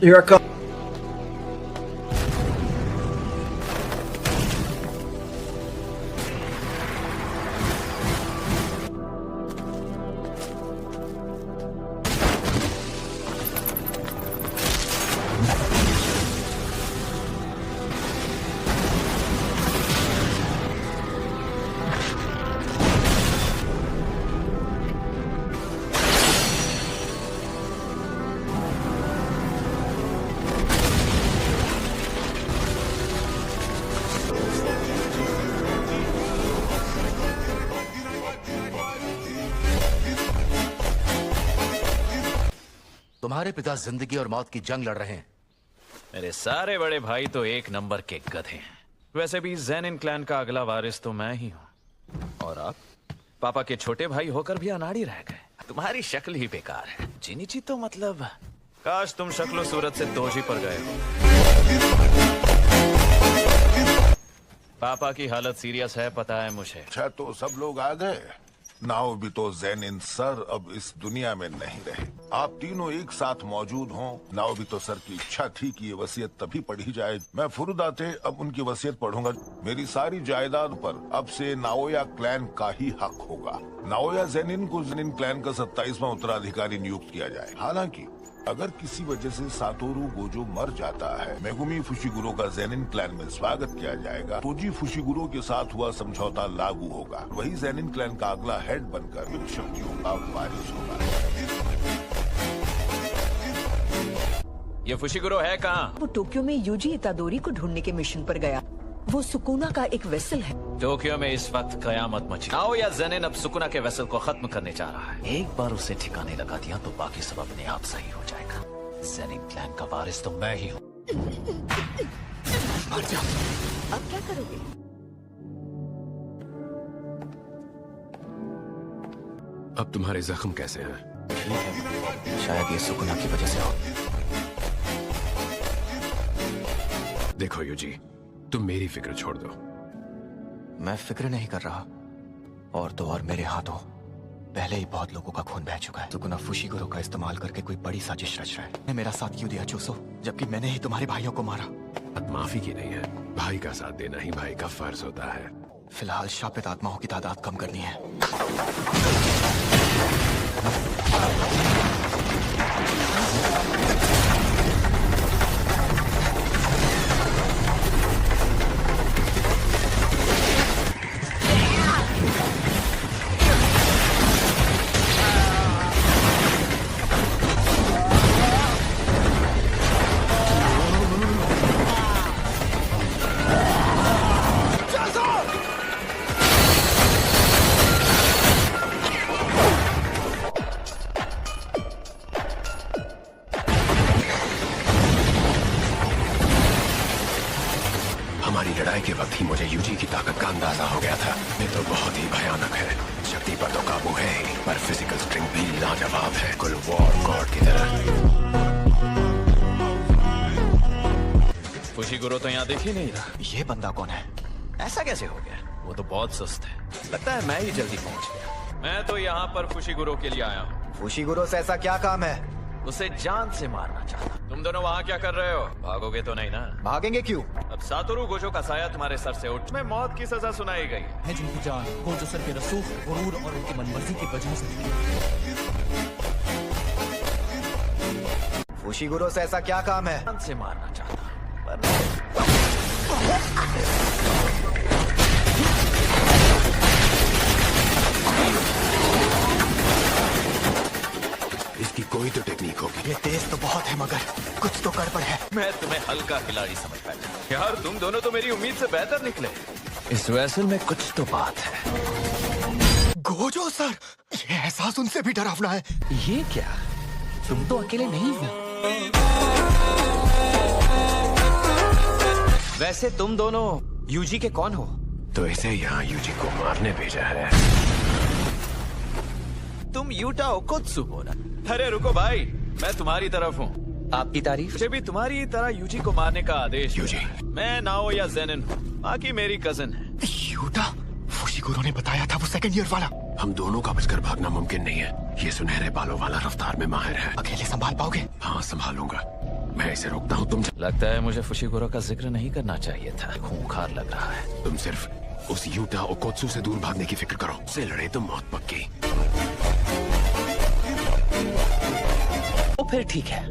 Here I come. तुम्हारे पिता जिंदगी और मौत की जंग लड़ रहे हैं। मेरे सारे बड़े भाई तो एक नंबर के गधे हैं। वैसे भी ज़ेनिन क्लैन का अगला वारिस तो मैं ही हूँ। और आप पापा के छोटे भाई होकर भी अनाड़ी रह गए। तुम्हारी शक्ल ही बेकार है। चिनिची तो मतलब काश तुम शक्लो सूरत से दोषी पर गए हो। पापा की हालत सीरियस है, पता है मुझे। अच्छा तो सब लोग आ गए। नाओबितो ज़ेनिन सर अब इस दुनिया में नहीं रहे। आप तीनों एक साथ मौजूद हों। नाओबितो सर की इच्छा थी कि ये वसीयत तभी पढ़ी जाए। मैं फुरुदाते अब उनकी वसीयत पढ़ूंगा। मेरी सारी जायदाद पर अब से नाओया क्लैन का ही हक होगा। नाओया ज़ेनिन को ज़ेनिन क्लैन का 27वां उत्तराधिकारी नियुक्त किया जाए। हालांकि अगर किसी वजह से सातोरू गोजो मर जाता है, मेगुमी फुशिगुरो का ज़ेनिन क्लैन में स्वागत किया जाएगा। तोजी फुशिगुरो के साथ हुआ समझौता लागू होगा। वही ज़ेनिन क्लैन का अगला हेड बनकर इन शक्तियों का वारिस होगा। ये फुशिगुरो है कहाँ? वो टोक्यो में यूजी इतादोरी को ढूंढने के मिशन पर गया। वो सुकुना का एक वेसल है। टोक्यो में इस वक्त कयामत मची। नाओया ज़ेनिन अब सुकुना के वेसल को खत्म करने जा रहा है। एक बार उसे ठिकाने लगा दिया तो बाकी सब अपने आप सही हो जाएगा। ज़ेनिन क्लैन का वारिस तो मैं ही हूँ। मर जाओ। अब क्या करोगे? अब तुम्हारे जख्म कैसे हैं? शायद ये सुकुना की वजह से हो। देखो यूजी, तुम मेरी फिक्र छोड़ दो। मैं फिक्र नहीं कर रहा। और तो और मेरे हाथों पहले ही बहुत लोगों का खून बह चुका है। सुकुना फुशिगुरो का इस्तेमाल करके कोई बड़ी साजिश रच रहा है। मेरा साथ क्यों दिया चूसो, जबकि मैंने ही तुम्हारे भाइयों को मारा। अब माफी की नहीं है, भाई का साथ देना ही भाई का फर्ज होता है। फिलहाल शापित आत्माओं की तादाद कम करनी है। हमारी लड़ाई के वक्त ही मुझे यूजी की ताकत का अंदाजा हो गया था। ये तो बहुत ही भयानक है। शक्ति पर तो काबू है ही, पर फिजिकल स्ट्रेंथ भी लाजवाब है, कुल वॉर गॉड की तरह। फुशिगुरो तो यहाँ दिख ही नहीं रहा। ये बंदा कौन है? ऐसा कैसे हो गया? वो तो बहुत सुस्त है। लगता है मैं ही जल्दी पहुँच गया। मैं तो यहाँ पर फुशिगुरो के लिए आया हूँ। फुशिगुरो से ऐसा क्या काम है? उसे जान से मारना चाहता। तुम दोनों वहाँ क्या कर रहे हो? भागोगे तो नहीं ना? भागेंगे क्यों? अब सातोरू गोजो का साया तुम्हारे सर से उठ में मौत की सजा सुनाई गई है, जिनकी जान गोजो सर के रसूख, गुरूर और उनकी मनमर्जी की वजह से। फुशिगुरो से ऐसा क्या काम है? जान से मारना चाहता पर इसकी कोई तो टेक्निक होगी। ये तेज तो बहुत है मगर कुछ तो गड़बड़ है। मैं तुम्हें हल्का खिलाड़ी समझ बैठा। यार तुम दोनों तो मेरी उम्मीद से बेहतर निकले। इस वेसल में कुछ तो बात है। गोजो सर, ये एहसास उनसे भी डरावना है। ये क्या? तुम तो अकेले नहीं हो। वैसे तुम दोनों यूजी के कौन हो? तो इसे यहाँ यूजी को मारने भेजा है। तुम यूटा ओकोत्सु हो ना? अरे रुको भाई, मैं तुम्हारी तरफ हूँ। आपकी तारीफ? मुझे भी तुम्हारी तरह यूजी को मारने का आदेश। यूजी, मैं नाओया ज़ेनिन हूँ, बाकी मेरी कजन है। यूटा? फुशिगुरो ने बताया था वो सेकंड ईयर वाला। हम दोनों का बचकर भागना मुमकिन नहीं है। ये सुनहरे बालों वाला रफ्तार में माहिर है। अकेले संभाल पाओगे? हाँ, संभालूंगा। मैं इसे रोकता हूँ, तुम लगता है मुझे फुशिगुरो का जिक्र नहीं करना चाहिए था। खूंखार लग रहा है। तुम सिर्फ उस यूटा ओकोत्सु से दूर भागने की फिक्र करो। उससे लड़े तो मौत पक्की। तो फिर ठीक है,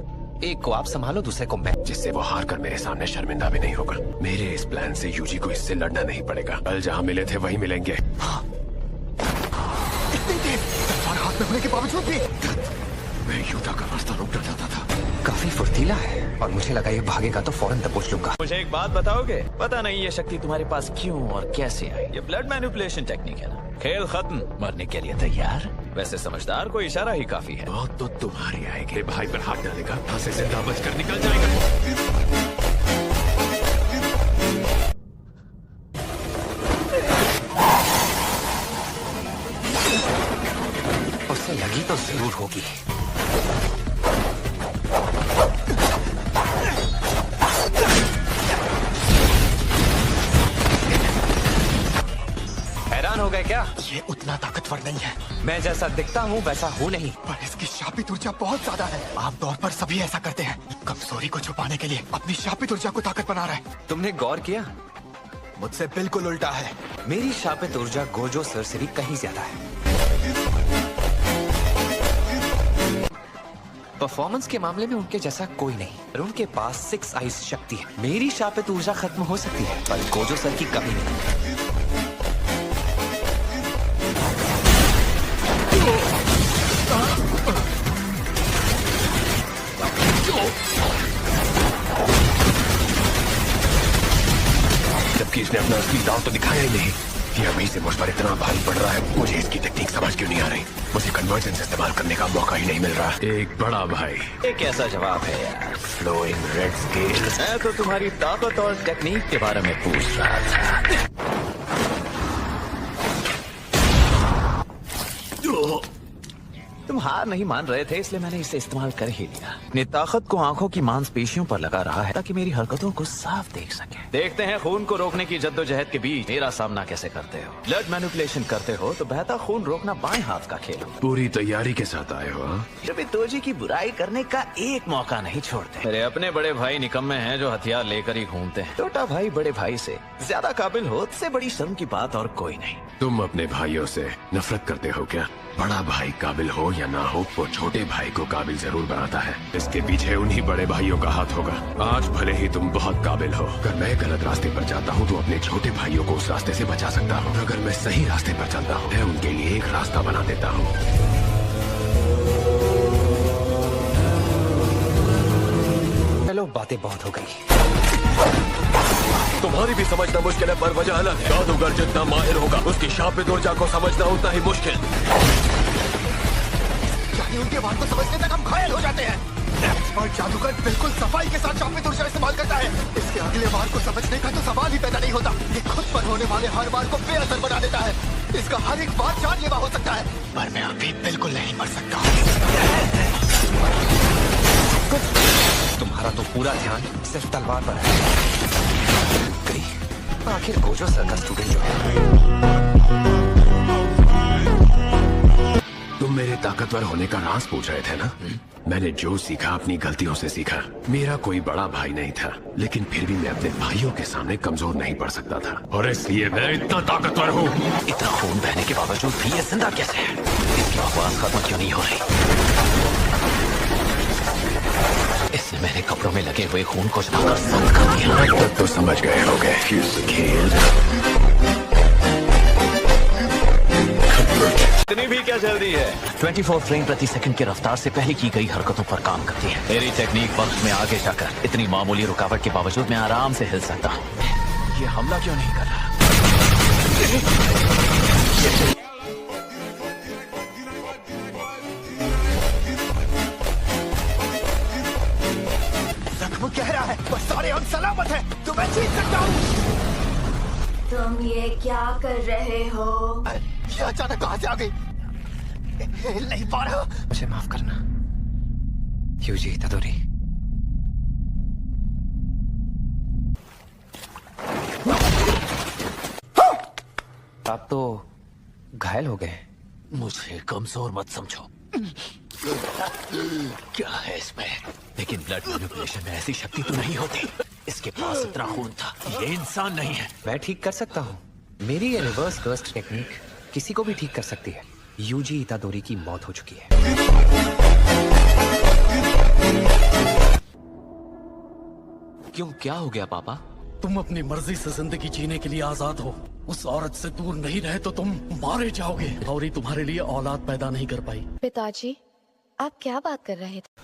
एक को आप संभालो, दूसरे को मैं। जिससे वो हार कर मेरे सामने शर्मिंदा भी नहीं होगा। मेरे इस प्लान से यूजी को इससे लड़ना नहीं पड़ेगा। कल जहाँ मिले थे वहीं मिलेंगे। इतनी देर तलवार हाथ में होने के बावजूद भी मैं यूटा का रास्ता रोकना चाहता था। काफी फुर्तीला है और मुझे लगा ये भागेगा तो फौरन दबोच लूंगा। मुझे एक बात बताओगे? पता नहीं ये शक्ति तुम्हारे पास क्यों और कैसे आई। ये ब्लड मैनिपुलेशन टेक्निक है ना। खेल खत्म, मरने के लिए तैयार। वैसे समझदार को इशारा ही काफी है। मौत तो तुम्हारी आएगी। भाई पर हाथ डालेगा, फांसे से जिंदा बचकर निकल जाएगा। उससे लगी तो जरूर होगी। हैरान हो गए क्या? ये उतना ताकतवर नहीं है। मैं जैसा दिखता हूँ वैसा हूँ नहीं। पर इसकी शापित ऊर्जा बहुत ज्यादा है। आमतौर पर सभी ऐसा करते हैं। कमजोरी को छुपाने के लिए अपनी शापित ऊर्जा को ताकत बना रहा है। तुमने गौर किया? मुझसे बिल्कुल उल्टा है। मेरी शापित ऊर्जा गोजो सर से भी कहीं ज्यादा है। परफॉर्मेंस के मामले में उनके जैसा कोई नहीं, पर उनके पास 6 आइज शक्ति है। मेरी शापित ऊर्जा खत्म हो सकती है पर गोजो सर की कमी नहीं। जबकि इसने अपना असली दांव तो दिखाया ही नहीं। ये अभी से मुझ पर इतना भारी पड़ रहा है। मुझे इसकी टेक्निक समझ क्यों नहीं आ रही। मुझे कन्वर्जेंस इस्तेमाल करने का मौका ही नहीं मिल रहा। एक बड़ा भाई। ये कैसा जवाब है यार? Flowing red scale. मैं तो तुम्हारी ताकत और टेक्निक के बारे में पूछ रहा था। तुम हार नहीं मान रहे थे इसलिए मैंने इसे इस्तेमाल कर ही लिया। अपनी ताकत को आंखों की मांसपेशियों पर लगा रहा है ताकि मेरी हरकतों को साफ देख सके। देखते हैं खून को रोकने की जद्दोजहद के बीच मेरा सामना कैसे करते हो। ब्लड मैनिपुलेशन करते हो तो बहता खून रोकना बाएं हाथ का खेल हो। पूरी तैयारी के साथ आए हो। जब तोजी की बुराई करने का एक मौका नहीं छोड़ते। मेरे अपने बड़े भाई निकम्मे हैं जो हथियार लेकर ही घूमते हैं। छोटा भाई बड़े भाई से ज्यादा काबिल हो, इससे बड़ी शर्म की बात और कोई नहीं। तुम अपने भाइयों से नफरत करते हो क्या? बड़ा भाई काबिल हो या ना हो, वो छोटे भाई को काबिल जरूर बनाता है। इसके पीछे उन्हीं बड़े भाइयों का हाथ होगा। आज भले ही तुम बहुत काबिल हो, अगर मैं गलत रास्ते पर जाता हूँ तो अपने छोटे भाइयों को उस रास्ते से बचा सकता हूँ। अगर मैं सही रास्ते पर चलता हूँ, मैं उनके लिए एक रास्ता बना देता हूँ। चलो, बातें बहुत हो गई। तुम्हारी भी समझना मुश्किल है पर वजह अलग है। जादूगर जितना माहिर होगा उसकी शापित ऊर्जा को समझना उतना ही मुश्किल। यानी उनके वार को समझने तक हम घायल हो जाते हैं। एक्सपर्ट जादूगर बिल्कुल सफाई के साथ शापित ऊर्जा इस्तेमाल करता है। इसके अगले वार को समझने का तो सवाल ही पैदा नहीं होता। ये खुद पर होने वाले हर वार को बेअसर बना देता है। इसका हर एक वार जानलेवा हो सकता है। पर मैं अभी बिल्कुल नहीं मर सकता। तुम्हारा तो पूरा ध्यान सिर्फ तलवार पर है। गई। आखिर गोजो सर का स्टूडेंट जो है। तुम मेरे ताकतवर होने का राज पूछ रहे थे ना? मैंने जो सीखा अपनी गलतियों से सीखा। मेरा कोई बड़ा भाई नहीं था, लेकिन फिर भी मैं अपने भाइयों के सामने कमजोर नहीं पड़ सकता था और इसलिए मैं इतना ताकतवर हूँ। इतना खून बहने के बावजूद भी ये जिंदा कैसे है? इसकी आवाज खत्म क्यों नहीं हो रही? इसने मेरे कपड़ों में लगे हुए खून को जलाकर शांत कर दिया। अब तक तो समझ गए होगे। खेल इतनी भी क्या जल्दी है? 24 फ्रेम प्रति सेकंड की रफ्तार से पहले की गई हरकतों पर काम करती है। मेरी टेक्निक वक्त में आगे जाकर इतनी मामूली रुकावट के बावजूद मैं आराम से हिल सकता हूँ। ये हमला क्यों नहीं कर रहा? जख्म गहरा है पर सारे अंग सलामत है, तो मैं जीत सकता हूँ। तुम ये क्या कर रहे हो? ये अचानक कहाँ से आ गई? हिल नहीं पा रहा। मुझे माफ करना यूजी तदोरी। आप तो घायल हो गए। मुझे कमजोर मत समझो। क्या है इसमें? लेकिन ब्लड मैनिपुलेशन में ऐसी शक्ति तो नहीं होती। इसके पास इतना खून था। ये इंसान नहीं है। मैं ठीक कर सकता हूँ। मेरी ये रिवर्स कर्स्ट टेक्निक किसी को भी ठीक कर सकती है। यूजी इतादोरी की मौत हो चुकी है। क्यों, क्या हो गया पापा? तुम अपनी मर्जी से जिंदगी जीने के लिए आजाद हो। उस औरत से दूर नहीं रहे तो तुम मारे जाओगे। और तुम्हारे लिए औलाद पैदा नहीं कर पाई। पिताजी, आप क्या बात कर रहे थे?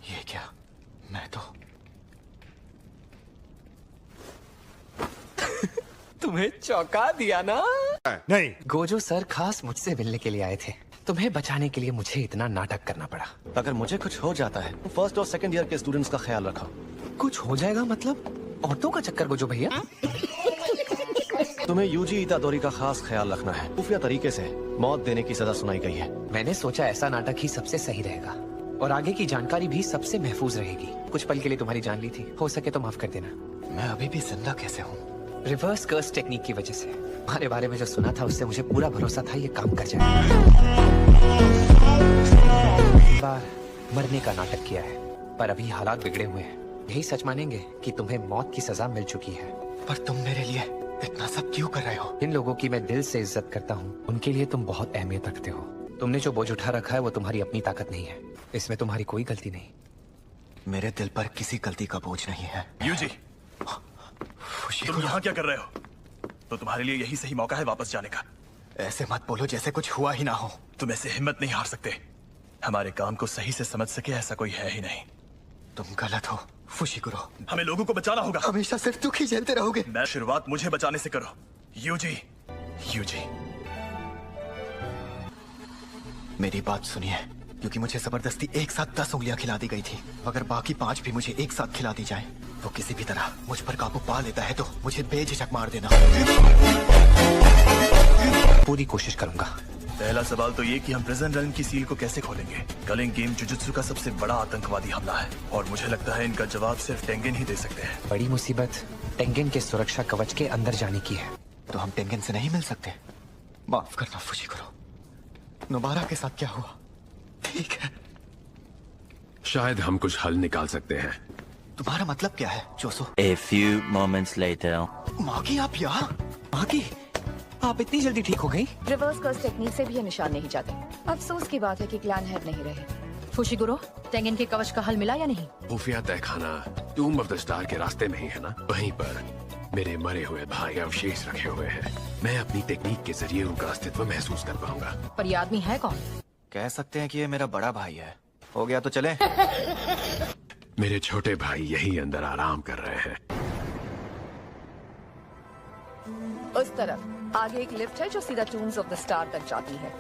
ये क्या? मैं तो तुम्हें चौंका दिया ना? नहीं। गोजो सर खास मुझसे मिलने के लिए आए थे। तुम्हें बचाने के लिए मुझे इतना नाटक करना पड़ा। अगर मुझे कुछ हो जाता है तो फर्स्ट और सेकंड ईयर के स्टूडेंट्स का ख्याल रखो। कुछ हो जाएगा मतलब? औरतों का चक्कर गोजो भैया? तुम्हें यूजी इतादोरी का खास ख्याल रखना है। खुफिया तरीके से मौत देने की सजा सुनाई गई है। मैंने सोचा ऐसा नाटक ही सबसे सही रहेगा और आगे की जानकारी भी सबसे महफूज रहेगी। कुछ पल के लिए तुम्हारी जान ली थी, हो सके तो माफ कर देना। मैं अभी भी जिंदा कैसे हूँ? रिवर्स कर्स टेक्निक की वजह से। हमारे बारे में जो सुना था उससे मुझे पूरा भरोसा था ये काम कर जाएगा। बार मरने का नाटक किया है पर अभी हालात बिगड़े हुए हैं। यही सच मानेंगे कि तुम्हें मौत की सजा मिल चुकी है। पर तुम मेरे लिए इतना सब क्यों कर रहे हो? इन लोगों की मैं दिल से इज्जत करता हूँ। उनके लिए तुम बहुत अहमियत रखते हो। तुमने जो बोझ उठा रखा है वो तुम्हारी अपनी ताकत नहीं है। इसमें तुम्हारी कोई गलती नहीं। मेरे दिल पर किसी गलती का बोझ नहीं है। यूजी, तुम यहाँ क्या कर रहे हो? तो तुम्हारे लिए यही सही मौका है वापस जाने का। ऐसे मत बोलो जैसे कुछ हुआ ही ना हो। तुम ऐसे हिम्मत नहीं हार सकते। हमारे काम को सही से समझ सके ऐसा कोई है ही नहीं। तुम गलत हो फुशिकुरो। हमें लोगों को बचाना होगा। हमेशा सिर्फ दुख ही झेलते रहोगे। मैं शुरुआत मुझे बचाने से करो। Yuji, Yuji. मेरी बात सुनिए, क्योंकि मुझे जबरदस्ती एक साथ 10 उंगलियां खिला दी गई थी। अगर बाकी 5 भी मुझे एक साथ खिला दी जाए तो किसी भी तरह मुझ पर काबू पा लेता है तो मुझे बेझिझक मार देना। पूरी कोशिश करूंगा। पहला सवाल तो ये कि हम प्रिजन रन की सील को कैसे खोलेंगे। कलिंग गेम जुजुत्सु का सबसे बड़ा आतंकवादी हमला है और मुझे लगता है इनका जवाब सिर्फ टेंगेन ही दे सकते हैं। बड़ी मुसीबत टेंगेन के सुरक्षा कवच के अंदर जाने की है। तो हम टेंगेन से नहीं मिल सकते? माफ करना फुशिकुरो। नोबारा के साथ क्या हुआ? ठीक है, शायद हम कुछ हल निकाल सकते हैं। तुम्हारा मतलब क्या है जोसो? A few moments later. मागी, आप यहाँ? मागी, आप इतनी जल्दी ठीक हो गई? रिवर्स कर्स टेक्निक से भी ये निशान नहीं जाते। अफसोस की बात है कि क्लैन हेड नहीं रहे। फुशिकुरो, टेंगेन के कवच का हल मिला या नहीं? खुफिया तहखाना टूम ऑफ द स्टार के रास्ते में ही है ना? वहीं पर मेरे मरे हुए भाई अवशेष रखे हुए हैं। मैं अपनी टेक्निक के जरिए उनका अस्तित्व महसूस कर पाऊंगा। पर ये आदमी है कौन? कह सकते हैं कि ये मेरा बड़ा भाई है। हो गया तो चले। मेरे छोटे भाई यही अंदर आराम कर रहे हैं। उस तरफ आगे एक लिफ्ट है जो सीधा टूम्स ऑफ द स्टार तक जाती है।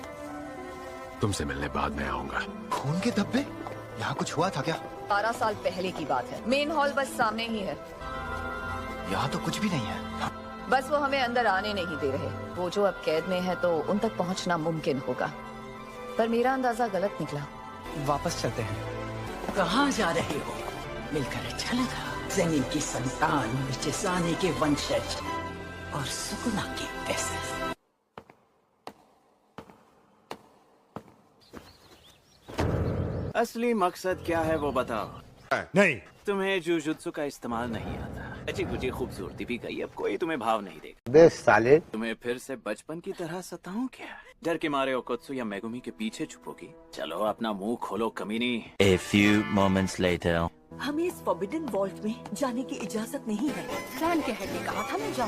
तुमसे मिलने बाद में आऊंगा। खून के धब्बे? यहाँ कुछ हुआ था क्या? 12 साल पहले की बात है। मेन हॉल बस सामने ही है। यहाँ तो कुछ भी नहीं है। बस वो हमें अंदर आने नहीं दे रहे। वो जो अब कैद में है तो उन तक पहुँचना मुमकिन होगा, पर मेरा अंदाजा गलत निकला। वापस चलते हैं। कहाँ जा रहे हो? मिलकर अच्छा लगा। ज़ेनिन की संतान, मिर्चेसाने के वंशज और सुकुना के वैसे। असली मकसद क्या है वो बताओ। नहीं। तुम्हें जुजुत्सु का इस्तेमाल नहीं आता। अच्छी कुछ खूबसूरती भी गई, अब कोई तुम्हें भाव नहीं देगा। बे साले। तुम्हें फिर से बचपन की तरह सताऊं क्या? डर के मारे ओकोत्सु या मेगुमी के पीछे छुपोगी? चलो अपना मुंह खोलो कमीनी। A few moments later. हमें इस फॉरबिडन वॉल्ट में जाने की इजाजत नहीं है। क्लैन के हेड ने कहा था मैं जा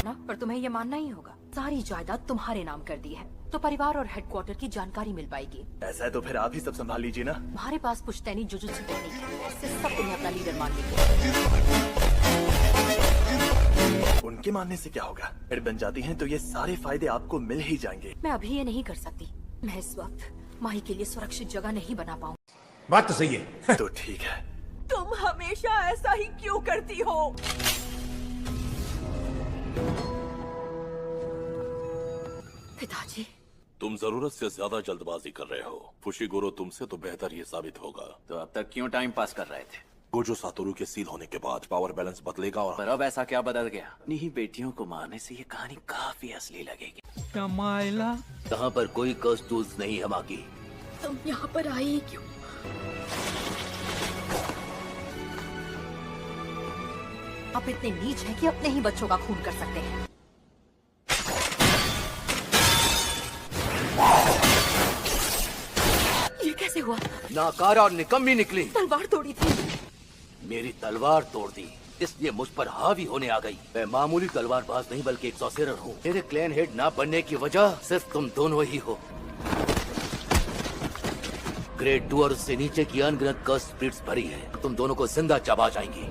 ना, पर तुम्हें ये मानना ही होगा। सारी जायदाद तुम्हारे नाम कर दी है तो परिवार और हेडक्वार्टर की जानकारी मिल पाएगी। ऐसा है तो फिर आप ही सब संभाल लीजिए ना। तुम्हारे पास पुश्तैनी जुजुत्सु टेक्निक है, इससे सब तुम्हें अपना लीडर मान लेंगे। उनके मानने से क्या होगा? हेड बन जाती हैं तो ये सारे फायदे आपको मिल ही जाएंगे। मैं अभी ये नहीं कर सकती। मैं इस वक्त माही के लिए सुरक्षित जगह नहीं बना पाऊँ। बात तो सही है। तो ठीक है। तुम हमेशा ऐसा ही क्यों करती हो? पिताजी, तुम जरूरत से ज्यादा जल्दबाजी कर रहे हो। फुशिगुरो तुमसे तो बेहतर ये साबित होगा। तो अब तक क्यों टाइम पास कर रहे थे? गोजो सातोरू के सील होने के बाद पावर बैलेंस बदलेगा और पर अब ऐसा क्या बदल गया? नहीं, बेटियों को मारने से ये कहानी काफी असली लगेगी। कमाइला यहाँ पर कोई कर्स टूल्स नहीं है मागी। तुम यहाँ पर आए ही क्यों? आप इतने नीच हैं कि अपने ही बच्चों का खून कर सकते हैं। ये कैसे हुआ? नाकारा और निकम्मी निकली। तलवार तोड़ी थी। मेरी तलवार तोड़ दी, इसलिए मुझ पर हावी होने आ गई। मैं मामूली तलवारबाज नहीं बल्कि एक सॉर्सरर हूँ। मेरे क्लैन हेड ना बनने की वजह सिर्फ तुम दोनों ही हो। ग्रेड 2 और उससे नीचे की अनगिनत कर्स स्पिरिट्स भरी है, तुम दोनों को जिंदा चबा जाएंगी।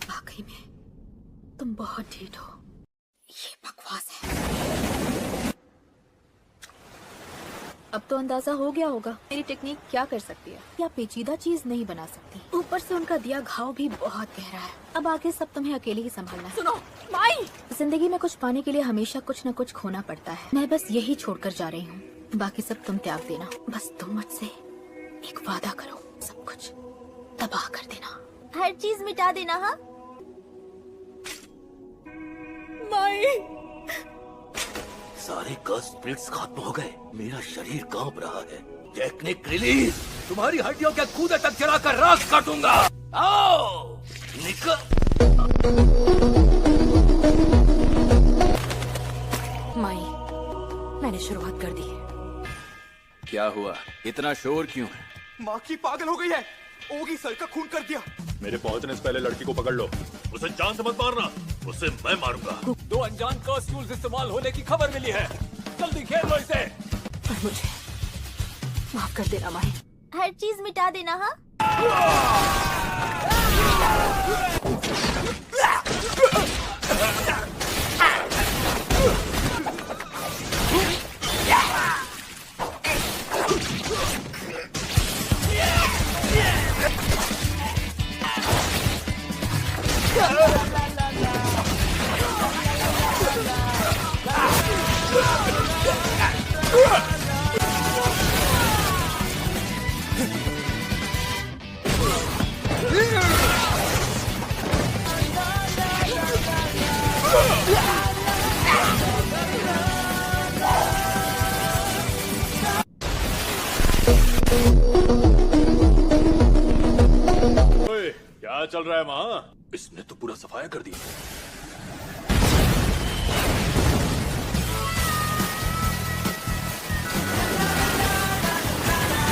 वाकई में तुम बहुत ढीठ हो। ये बकवास है। अब तो अंदाजा हो गया होगा मेरी टेक्निक क्या कर सकती है। या पेचीदा चीज नहीं बना सकती। ऊपर से उनका दिया घाव भी बहुत गहरा है। अब आगे सब तुम्हें अकेले ही संभालना है। सुनो माई, जिंदगी में कुछ पाने के लिए हमेशा कुछ न कुछ खोना पड़ता है। मैं बस यही छोड़कर जा रही हूँ, बाकी सब तुम त्याग देना। बस तुम मुझसे एक वादा करो, सब कुछ तबाह कर देना, हर चीज मिटा देना। हाँ माई, सारे कर्स स्पिरिट्स खत्म हो गए। मेरा शरीर कांप रहा है। Technique release. तुम्हारी हड्डियों के कूदे तक जलाकर राख काटूंगा। आओ निकल। माई, मैंने शुरुआत कर दी। क्या हुआ? इतना शोर क्यों है? माँ की पागल हो गई है। ओगी सर का खून कर दिया। मेरे पहुंचने से पहले लड़की को पकड़ लो। उसे जान से मत मारना, उसे मैं मारूंगा। 2 अनजान कर्स टूल्स इस्तेमाल होने की खबर मिली है। जल्दी खेल लो इसे। मुझे माफ कर देना माई। हर चीज मिटा देना। हाँ क्या चल रहा है वहाँ? इसने तो पूरा सफाया कर दिया।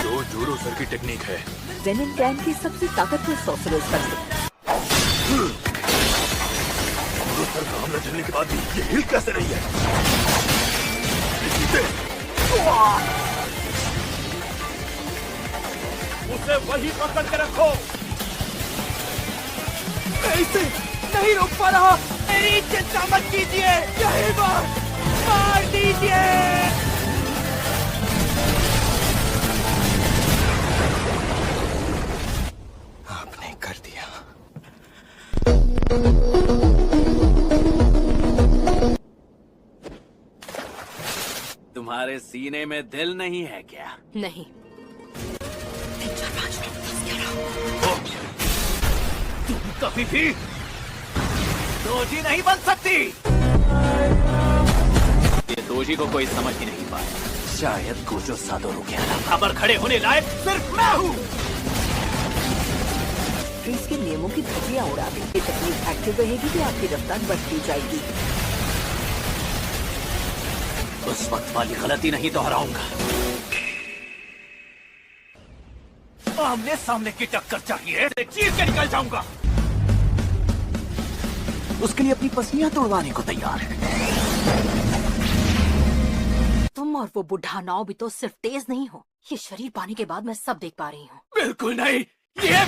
जो जूरो सर की टेक्निक है। जेनिन क्लैन की सबसे ताकतवर सॉर्सरर्स कर सकते। जूरो सर का हमला झेलने के बाद भी ये हिल कैसे रही है? उसे वही पकड़ के रखो। ऐसे नहीं रोक पा रहा। मेरी चिंता मत कीजिए, यही बात मार दीजिए। आपने कर दिया। तुम्हारे सीने में दिल नहीं है क्या? नहीं। 3-4-5 मिनट बस क्या रहा। तुम कभी भी दोजी नहीं बन सकती। ये दोजी को कोई समझ ही नहीं पाया। शायद गोजो सातोरू के अलावा पर खड़े होने लायक सिर्फ मैं हूँ। ट्रीज के नियमों की धज्जियां उड़ा दी। ये तकनीक एक्टिव रहेगी कि आपकी रफ्तार बढ़ती जाएगी। उस वक्त वाली गलती नहीं दोहराऊंगा। आमने सामने की टक्कर चाहिए, चीर के निकल जाऊंगा। उसके लिए अपनी पसलियां तोड़वाने को तैयार है। तुम और वो बुढ़ा नाव भी तो सिर्फ तेज नहीं हो, ये शरीर पाने के बाद मैं सब देख पा रही हूँ। बिल्कुल नहीं। ये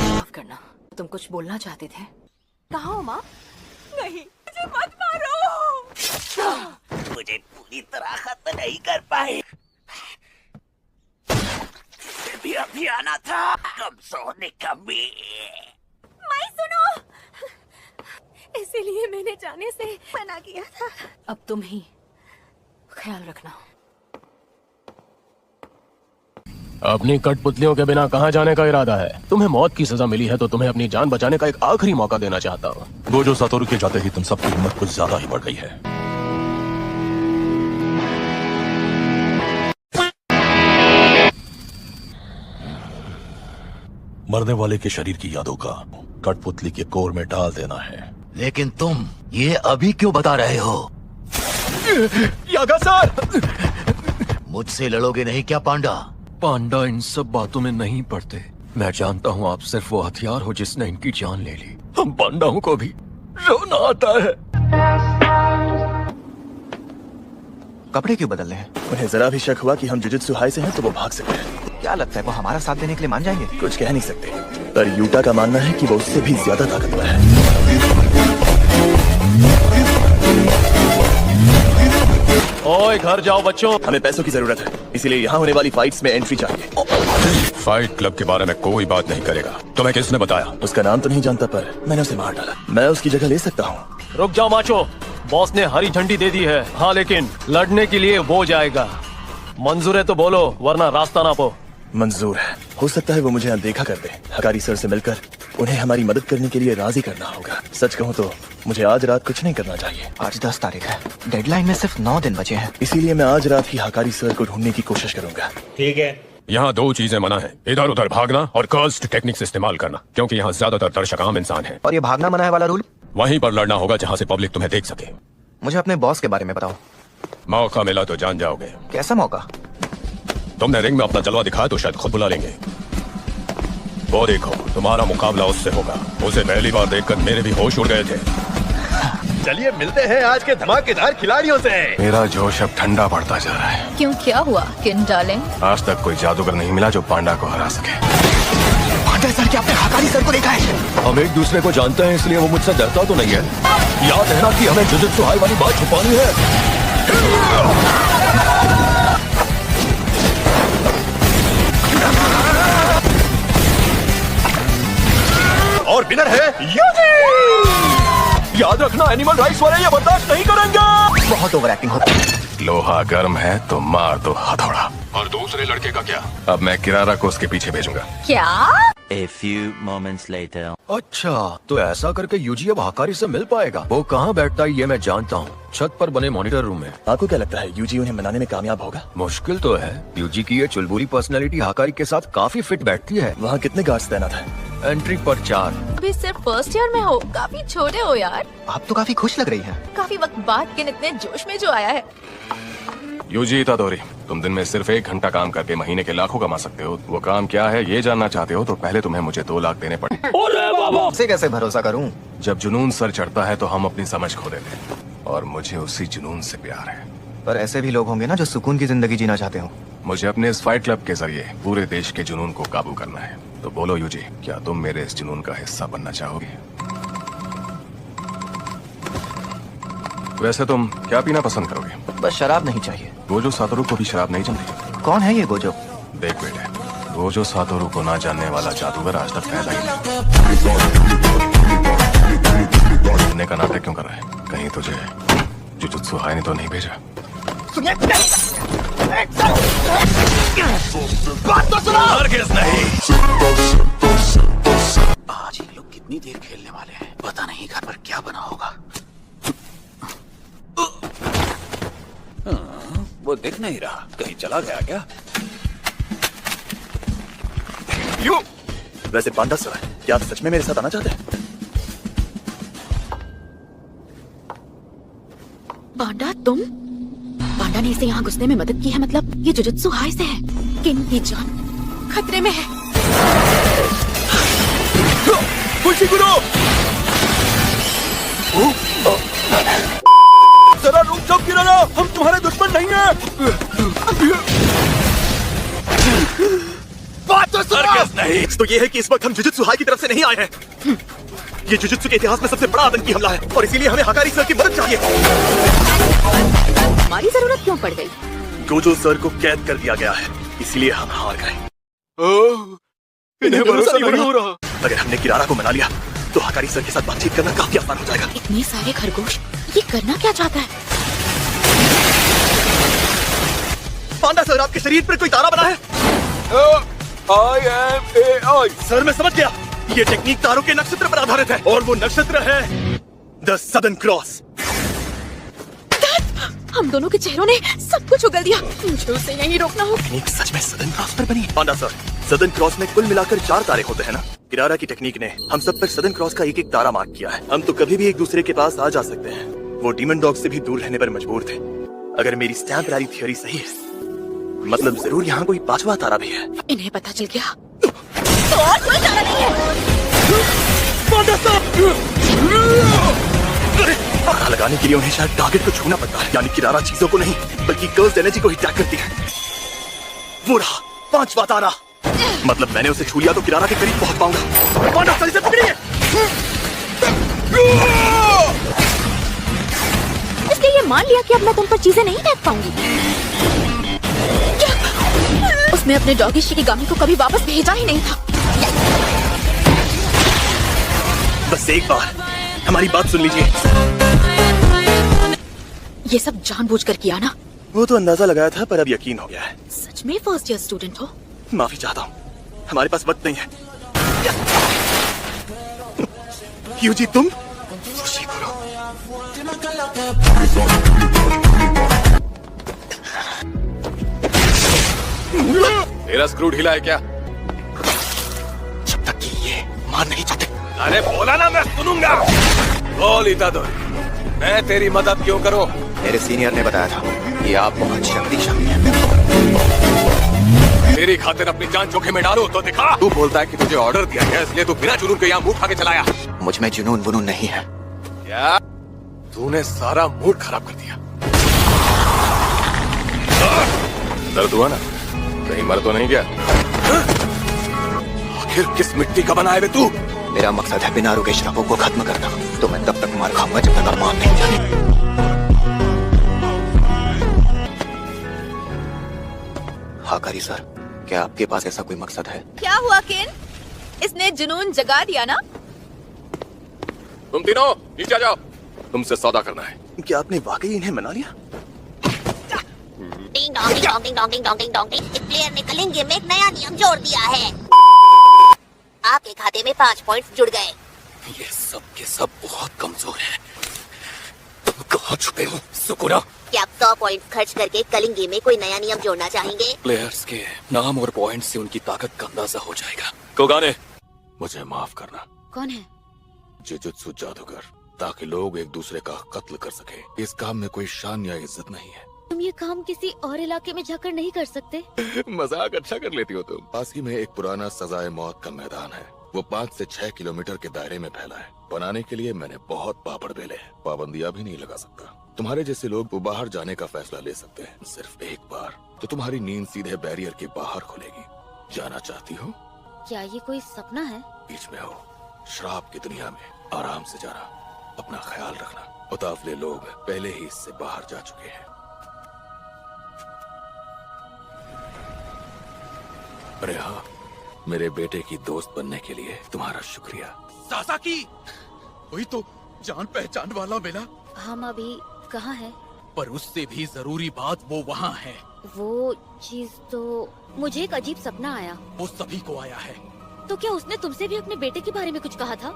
माफ करना, तुम कुछ बोलना चाहते थे। कहाँ हो माँ? नहीं, मुझे मत मारो। मुझे पूरी तरह खत्म नहीं कर पाए। भी अभी आना था। कम सोने कमी। माई सुनो, इसीलिए मैंने जाने से मना किया था। अब तुम ही ख्याल रखना। अपनी कठपुतलियों के बिना कहाँ जाने का इरादा है? तुम्हें मौत की सजा मिली है तो तुम्हें अपनी जान बचाने का एक आखिरी मौका देना चाहता हूँ। गोजो सातोरु के जाते ही तुम सबकी हिम्मत कुछ ज्यादा ही बढ़ गई है। मरने वाले के शरीर की यादों का कठपुतली के कोर में डाल देना है। लेकिन तुम ये अभी क्यों बता रहे हो? यागा सर! मुझसे लड़ोगे नहीं क्या पांडा? पांडा इन सब बातों में नहीं पड़ते। मैं जानता हूँ आप सिर्फ वो हथियार हो जिसने इनकी जान ले ली। हम पांडाओं को भी रोना आता है। कपड़े क्यों बदल रहे हैं? उन्हें जरा भी शक हुआ कि हम जुजुत्सु हाई से हैं तो वो भाग सकते हैं। क्या लगता है वो हमारा साथ देने के लिए मान जाएंगे? कुछ कह नहीं सकते, पर यूटा का मानना है कि वो उससे भी ज्यादा ताकतवर है। ओए घर जाओ बच्चों। हमें पैसों की जरूरत है, इसीलिए यहाँ होने वाली फाइट्स में एंट्री चाहिए। फाइट क्लब के बारे में कोई बात नहीं करेगा। तुम्हें किसने बताया? उसका नाम तो नहीं जानता, पर मैंने उसे मार डाला। मैं उसकी जगह ले सकता हूँ। रुक जाओ माचो, बॉस ने हरी झंडी दे दी है। हाँ लेकिन लड़ने के लिए वो जाएगा। मंजूर है तो बोलो, वरना रास्ता ना पो। मंजूर है। हो सकता है वो मुझे अनदेखा कर दे। हकारी सर से मिलकर उन्हें हमारी मदद करने के लिए राजी करना होगा। सच कहूँ तो मुझे आज रात कुछ नहीं करना चाहिए। आज 10 तारीख है, डेडलाइन में सिर्फ 9 दिन बचे हैं। इसीलिए मैं आज रात ही हकारी सर को ढूंढने की कोशिश करूंगा। ठीक है। यहाँ 2 चीजें मना है, इधर उधर भागना और कर्स्ड टेक्निक्स इस्तेमाल करना, क्योंकि यहाँ ज्यादातर दर्शक आम इंसान हैं। और ये भागना मना है वाला रूल? वहीं पर लड़ना होगा जहाँ से पब्लिक तुम्हें देख सके। मुझे अपने बॉस के बारे में बताओ। मौका मिला तो जान जाओगे। कैसा मौका? तुमने रिंग में अपना जलवा दिखाया तो शायद खुद बुला लेंगे। वो देखो, तुम्हारा मुकाबला उससे होगा। उसे पहली बार देखकर मेरे भी होश उड़ गए थे। चलिए मिलते हैं आज के धमाकेदार खिलाड़ियों से। मेरा जोश अब ठंडा पड़ता जा रहा है। क्यों, क्या हुआ किन डार्लिंग? आज तक कोई जादूगर नहीं मिला जो पांडा को हरा सके। पांडा सर क्या आपने हकारी सर को देखा है? हम एक दूसरे को जानते हैं, इसलिए वो मुझसे डरता तो नहीं है। याद है ना कि हमें जुजुत्सु हाई वाली बात छुपानी है। और विनर है यूजी। याद रखना, एनिमल राइट्स वाले ये बर्दाश्त नहीं करेंगे। बहुत ओवर एक्टिंग होती है। लोहा गर्म है तो मार दो हथौड़ा। और दूसरे लड़के का क्या? अब मैं किरारा को उसके पीछे भेजूंगा। क्या? A few moments later. अच्छा, तो ऐसा करके यूजी अब हकारी से मिल पाएगा। वो कहाँ बैठता है ये मैं जानता हूँ। छत पर बने मॉनिटर रूम में। आपको क्या लगता है यूजी उन्हें मनाने में कामयाब होगा? मुश्किल तो है। यूजी की ये चुलबुली पर्सनैलिटी हकारी के साथ काफी फिट बैठती है। वहाँ कितने गार्ड्स तैनात हैं? एंट्री पर 4। अभी सिर्फ फर्स्ट ईयर में हो, काफी छोटे हो यार। आप तो काफी खुश लग रही हैं। काफी वक्त बाद किन इतने जोश में जो आया है। यूजी इतादोरी, तुम दिन में सिर्फ 1 घंटा काम करके महीने के लाखों कमा सकते हो। वो काम क्या है ये जानना चाहते हो तो पहले तुम्हें मुझे 2 लाख देने पड़े। उसे कैसे भरोसा करूं? जब जुनून सर चढ़ता है तो हम अपनी समझ खो देते हैं, और मुझे उसी जुनून से प्यार है। पर ऐसे भी लोग होंगे ना जो सुकून की जिंदगी जीना चाहते हो। मुझे अपने इस फाइट क्लब के जरिए पूरे देश के जुनून को काबू करना है। तो बोलो यूजी, क्या तुम मेरे इस जुनून का हिस्सा बनना चाहोगे? वैसे तुम क्या पीना पसंद करोगे? बस शराब नहीं चाहिए। गोजो सातोरु को भी शराब नहीं जमती। कौन है ये गोजो? देख बेटे, गोजो सातोरु को ना जानने वाला जादूगर आज तक पैदा ही नहीं। सुनने का नाटक क्यों कर रहा है? कहीं तुझे जुजुत्सु हाई ने तो नहीं भेजा? बात तो सुनो। हरगिज़ नहीं। आज ये लोग कितनी देर खेलने वाले हैं, पता नहीं घर पर क्या बना होगा। वो दिख नहीं रहा, कहीं चला गया क्या? यू वैसे पांडा सर, क्या आप सच में मेरे साथ आना चाहते हैं? पांडा तुम? पांडा ने इसे यहाँ घुसने में मदद की है, मतलब ये जुजुत्सु हाई से है। किन की जान खतरे में है। जरा रुक जाओ किरारा, हम तुम्हारे दुश्मन नहीं हैं। बात तो सुनो। नहीं तो ये है कि इस वक्त हम जुजुत्सु हाई की तरफ से नहीं आए हैं। ये जुजुत्सु के इतिहास में सबसे बड़ा आतंकी हमला है और इसीलिए हमें हकारी सर की मदद चाहिए। हमारी जरूरत क्यों पड़ गई? गोजो सर को कैद कर दिया गया है, इसलिए हम हार गए। इन्हें भरोसा नहीं हो रहा। अगर हमने किरारा को मना लिया तो हकारी सर के साथ बातचीत करना काफी आसान हो जाएगा। इतने सारे खरगोश, ये करना क्या चाहता है? पांडा सर, आपके शरीर पर कोई तारा बना है? I am AI। सर मैं समझ गया, ये टेक्निक तारों के नक्षत्र पर आधारित है और वो नक्षत्र है द सदर्न क्रॉस। हम दोनों के चेहरों ने सब कुछ उगल दिया। मुझे उसे यहीं रोकना होगा। टेक्निक सच में सदर्न क्रॉस पर बनी है। पांडा सर, सदर्न क्रॉस में कुल मिलाकर 4 तारे होते हैं ना? किरारा की टेक्निक ने हम सब पर सदर्न क्रॉस का एक एक तारा मार्क किया है। हम तो कभी भी एक दूसरे के पास आ जा सकते हैं। वो डीमन डॉग से भी दूर रहने पर मजबूर थे। अगर मेरी स्टैंप रैली थ्योरी सही है, मतलब जरूर यहाँ कोई 5वां तारा भी है। इन्हें पता चल गया तो और कोई तारा नहीं है। पांडा सर, पता लगाने के लिए उन्हें शायद टारगेट को छूना पड़ता है, यानी किरारा चीजों को नहीं बल्कि गर्ल्स एनर्जी को ही ट्रैक करती है। वो रहा 5वां तारा, मतलब मैंने उसे छू लिया तो किरारा के करीब पहुंच पाऊंगा। पांडा सर, इसे पकड़िए। इसलिए ये मान लिया कि अब मैं तुम पर चीजें नहीं फेंक पाऊंगी। क्या? उसने अपने डॉगी शिकिगामी को कभी वापस भेजा ही नहीं था। बस एक बार हमारी बात सुन लीजिए। ये सब जानबूझकर किया ना? वो तो अंदाजा लगाया था, पर अब यकीन हो गया है। सच में फर्स्ट ईयर स्टूडेंट हो? माफी चाहता हूँ, हमारे पास वक्त नहीं है। यूजी तुम खुशी करो। तेरा स्क्रू ढीला है क्या? जब तक कि ये मान नहीं चाहते। अरे बोला ना, मैं सुनूंगा। बोल इतादोर, मैं तेरी मदद क्यों करूं? मेरे सीनियर ने बताया था कि आप बहुत शक्तिशाली हैं। मेरी खातिर अपनी जान जोखिम में डालो तो दिखा। तू बोलता है कि तुझे ऑर्डर दिया गया, इसलिए तू बिना जुनून के यहाँ मुंह उठा के चलाया। मुझ में जुनून वुनून नहीं है। क्या? तूने सारा मूड खराब कर दिया। दर्द हुआ ना? कहीं मर तो नहीं गया? आखिर किस मिट्टी का बना है बे तू? मेरा मकसद है बिना रुके शराबों को खत्म करना, तो मैं तब तक मार खाऊंगा जब तक अरमान नहीं जाने। हाकारी सर, क्या आपके पास ऐसा कोई मकसद है? क्या हुआ किन? इसने जुनून जगा दिया ना? तुम तीनों नीचे आ जाओ, तुमसे सौदा करना है। क्या आपने वाकई इन्हें मना लिया? Ding dong ding dong ding dong ding dong ding dong ding. इस प्लेयर ने कलिंग गेम में एक नया नियम जोड़ दिया है। आपके खाते में 5 पॉइंट्स जुड़ गए। ये सब के सब बहुत कमजोर हैं। तुम कहाँ छुपे हो सुकुरा? क्या आप 100 पॉइंट्स खर्च करके कलिंग गेम में कोई नया नियम जोड़ना चाहेंगे? प्लेयर्स के नाम और पॉइंट से उनकी ताकत का अंदाजा हो जाएगा। कोगाने, मुझे माफ करना। कौन है? जुजुत्सु जादूगर, ताकि लोग एक दूसरे का कत्ल कर सके। इस काम में कोई शान या इज्जत नहीं है। तुम ये काम किसी और इलाके में जाकर नहीं कर सकते? मजाक अच्छा कर लेती हो तुम। पास ही में एक पुराना सजाए मौत का मैदान है। वो 5 से 6 किलोमीटर के दायरे में फैला है। बनाने के लिए मैंने बहुत पापड़ बेले हैं। पाबंदियां भी नहीं लगा सकता। तुम्हारे जैसे लोग वो बाहर जाने का फैसला ले सकते हैं सिर्फ एक बार, तो तुम्हारी नींद सीधे बैरियर के बाहर खुलेगी। जाना चाहती हो? क्या ये कोई सपना है? बीच में हो, श्राप की दुनिया में आराम से जाना। अपना ख्याल रखना। उतावले लोग पहले ही इससे बाहर जा चुके हैं। अरे हाँ, मेरे बेटे की दोस्त बनने के लिए तुम्हारा शुक्रिया। सासाकी, वही तो जान पहचान वाला मिला। हम अभी कहाँ हैं? पर उससे भी जरूरी बात, वो वहाँ है। वो चीज तो मुझे एक अजीब सपना आया। वो सभी को आया है। तो क्या उसने तुमसे भी अपने बेटे के बारे में कुछ कहा था?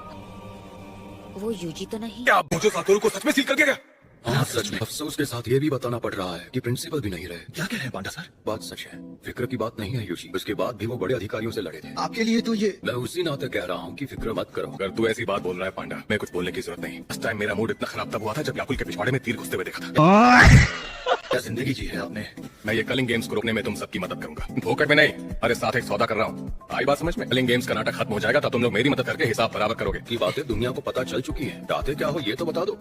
वो यूजी तो नहीं? क्या मुझे सातोरु को सच में सील कर गया? हाँ सच में। अफसोस के साथ ये भी बताना पड़ रहा है कि प्रिंसिपल भी नहीं रहे। क्या कह रहे हैं पांडा सर? बात सच है, फिक्र की बात नहीं है यूजी। उसके बाद भी वो बड़े अधिकारियों से लड़े थे। आपके लिए तो ये, मैं उसी नाते कह रहा हूँ कि फिक्र मत करो। अगर तू ऐसी बात बोल रहा है पांडा, मैं कुछ बोलने की जरूरत नहीं। इस टाइम मेरा मूड इतना खराब तब हुआ था जब याकुल के पिछवाड़े में तीर घुसते हुए देखा था। क्या जिंदगी जी है आपने। मैं ये कलिंग गेम्स को रोकने में तुम सबकी मदद करूंगा, फोकट में नहीं। अरे साथ एक सौदा कर रहा हूँ, आई बात समझ में? कलिंग गेम्स का नाटक खत्म हो जाएगा तो तुम लोग मेरी मदद करके हिसाब बराबर करोगे। की बातें दुनिया को पता चल चुकी है। चाहते क्या हो ये तो बता दो।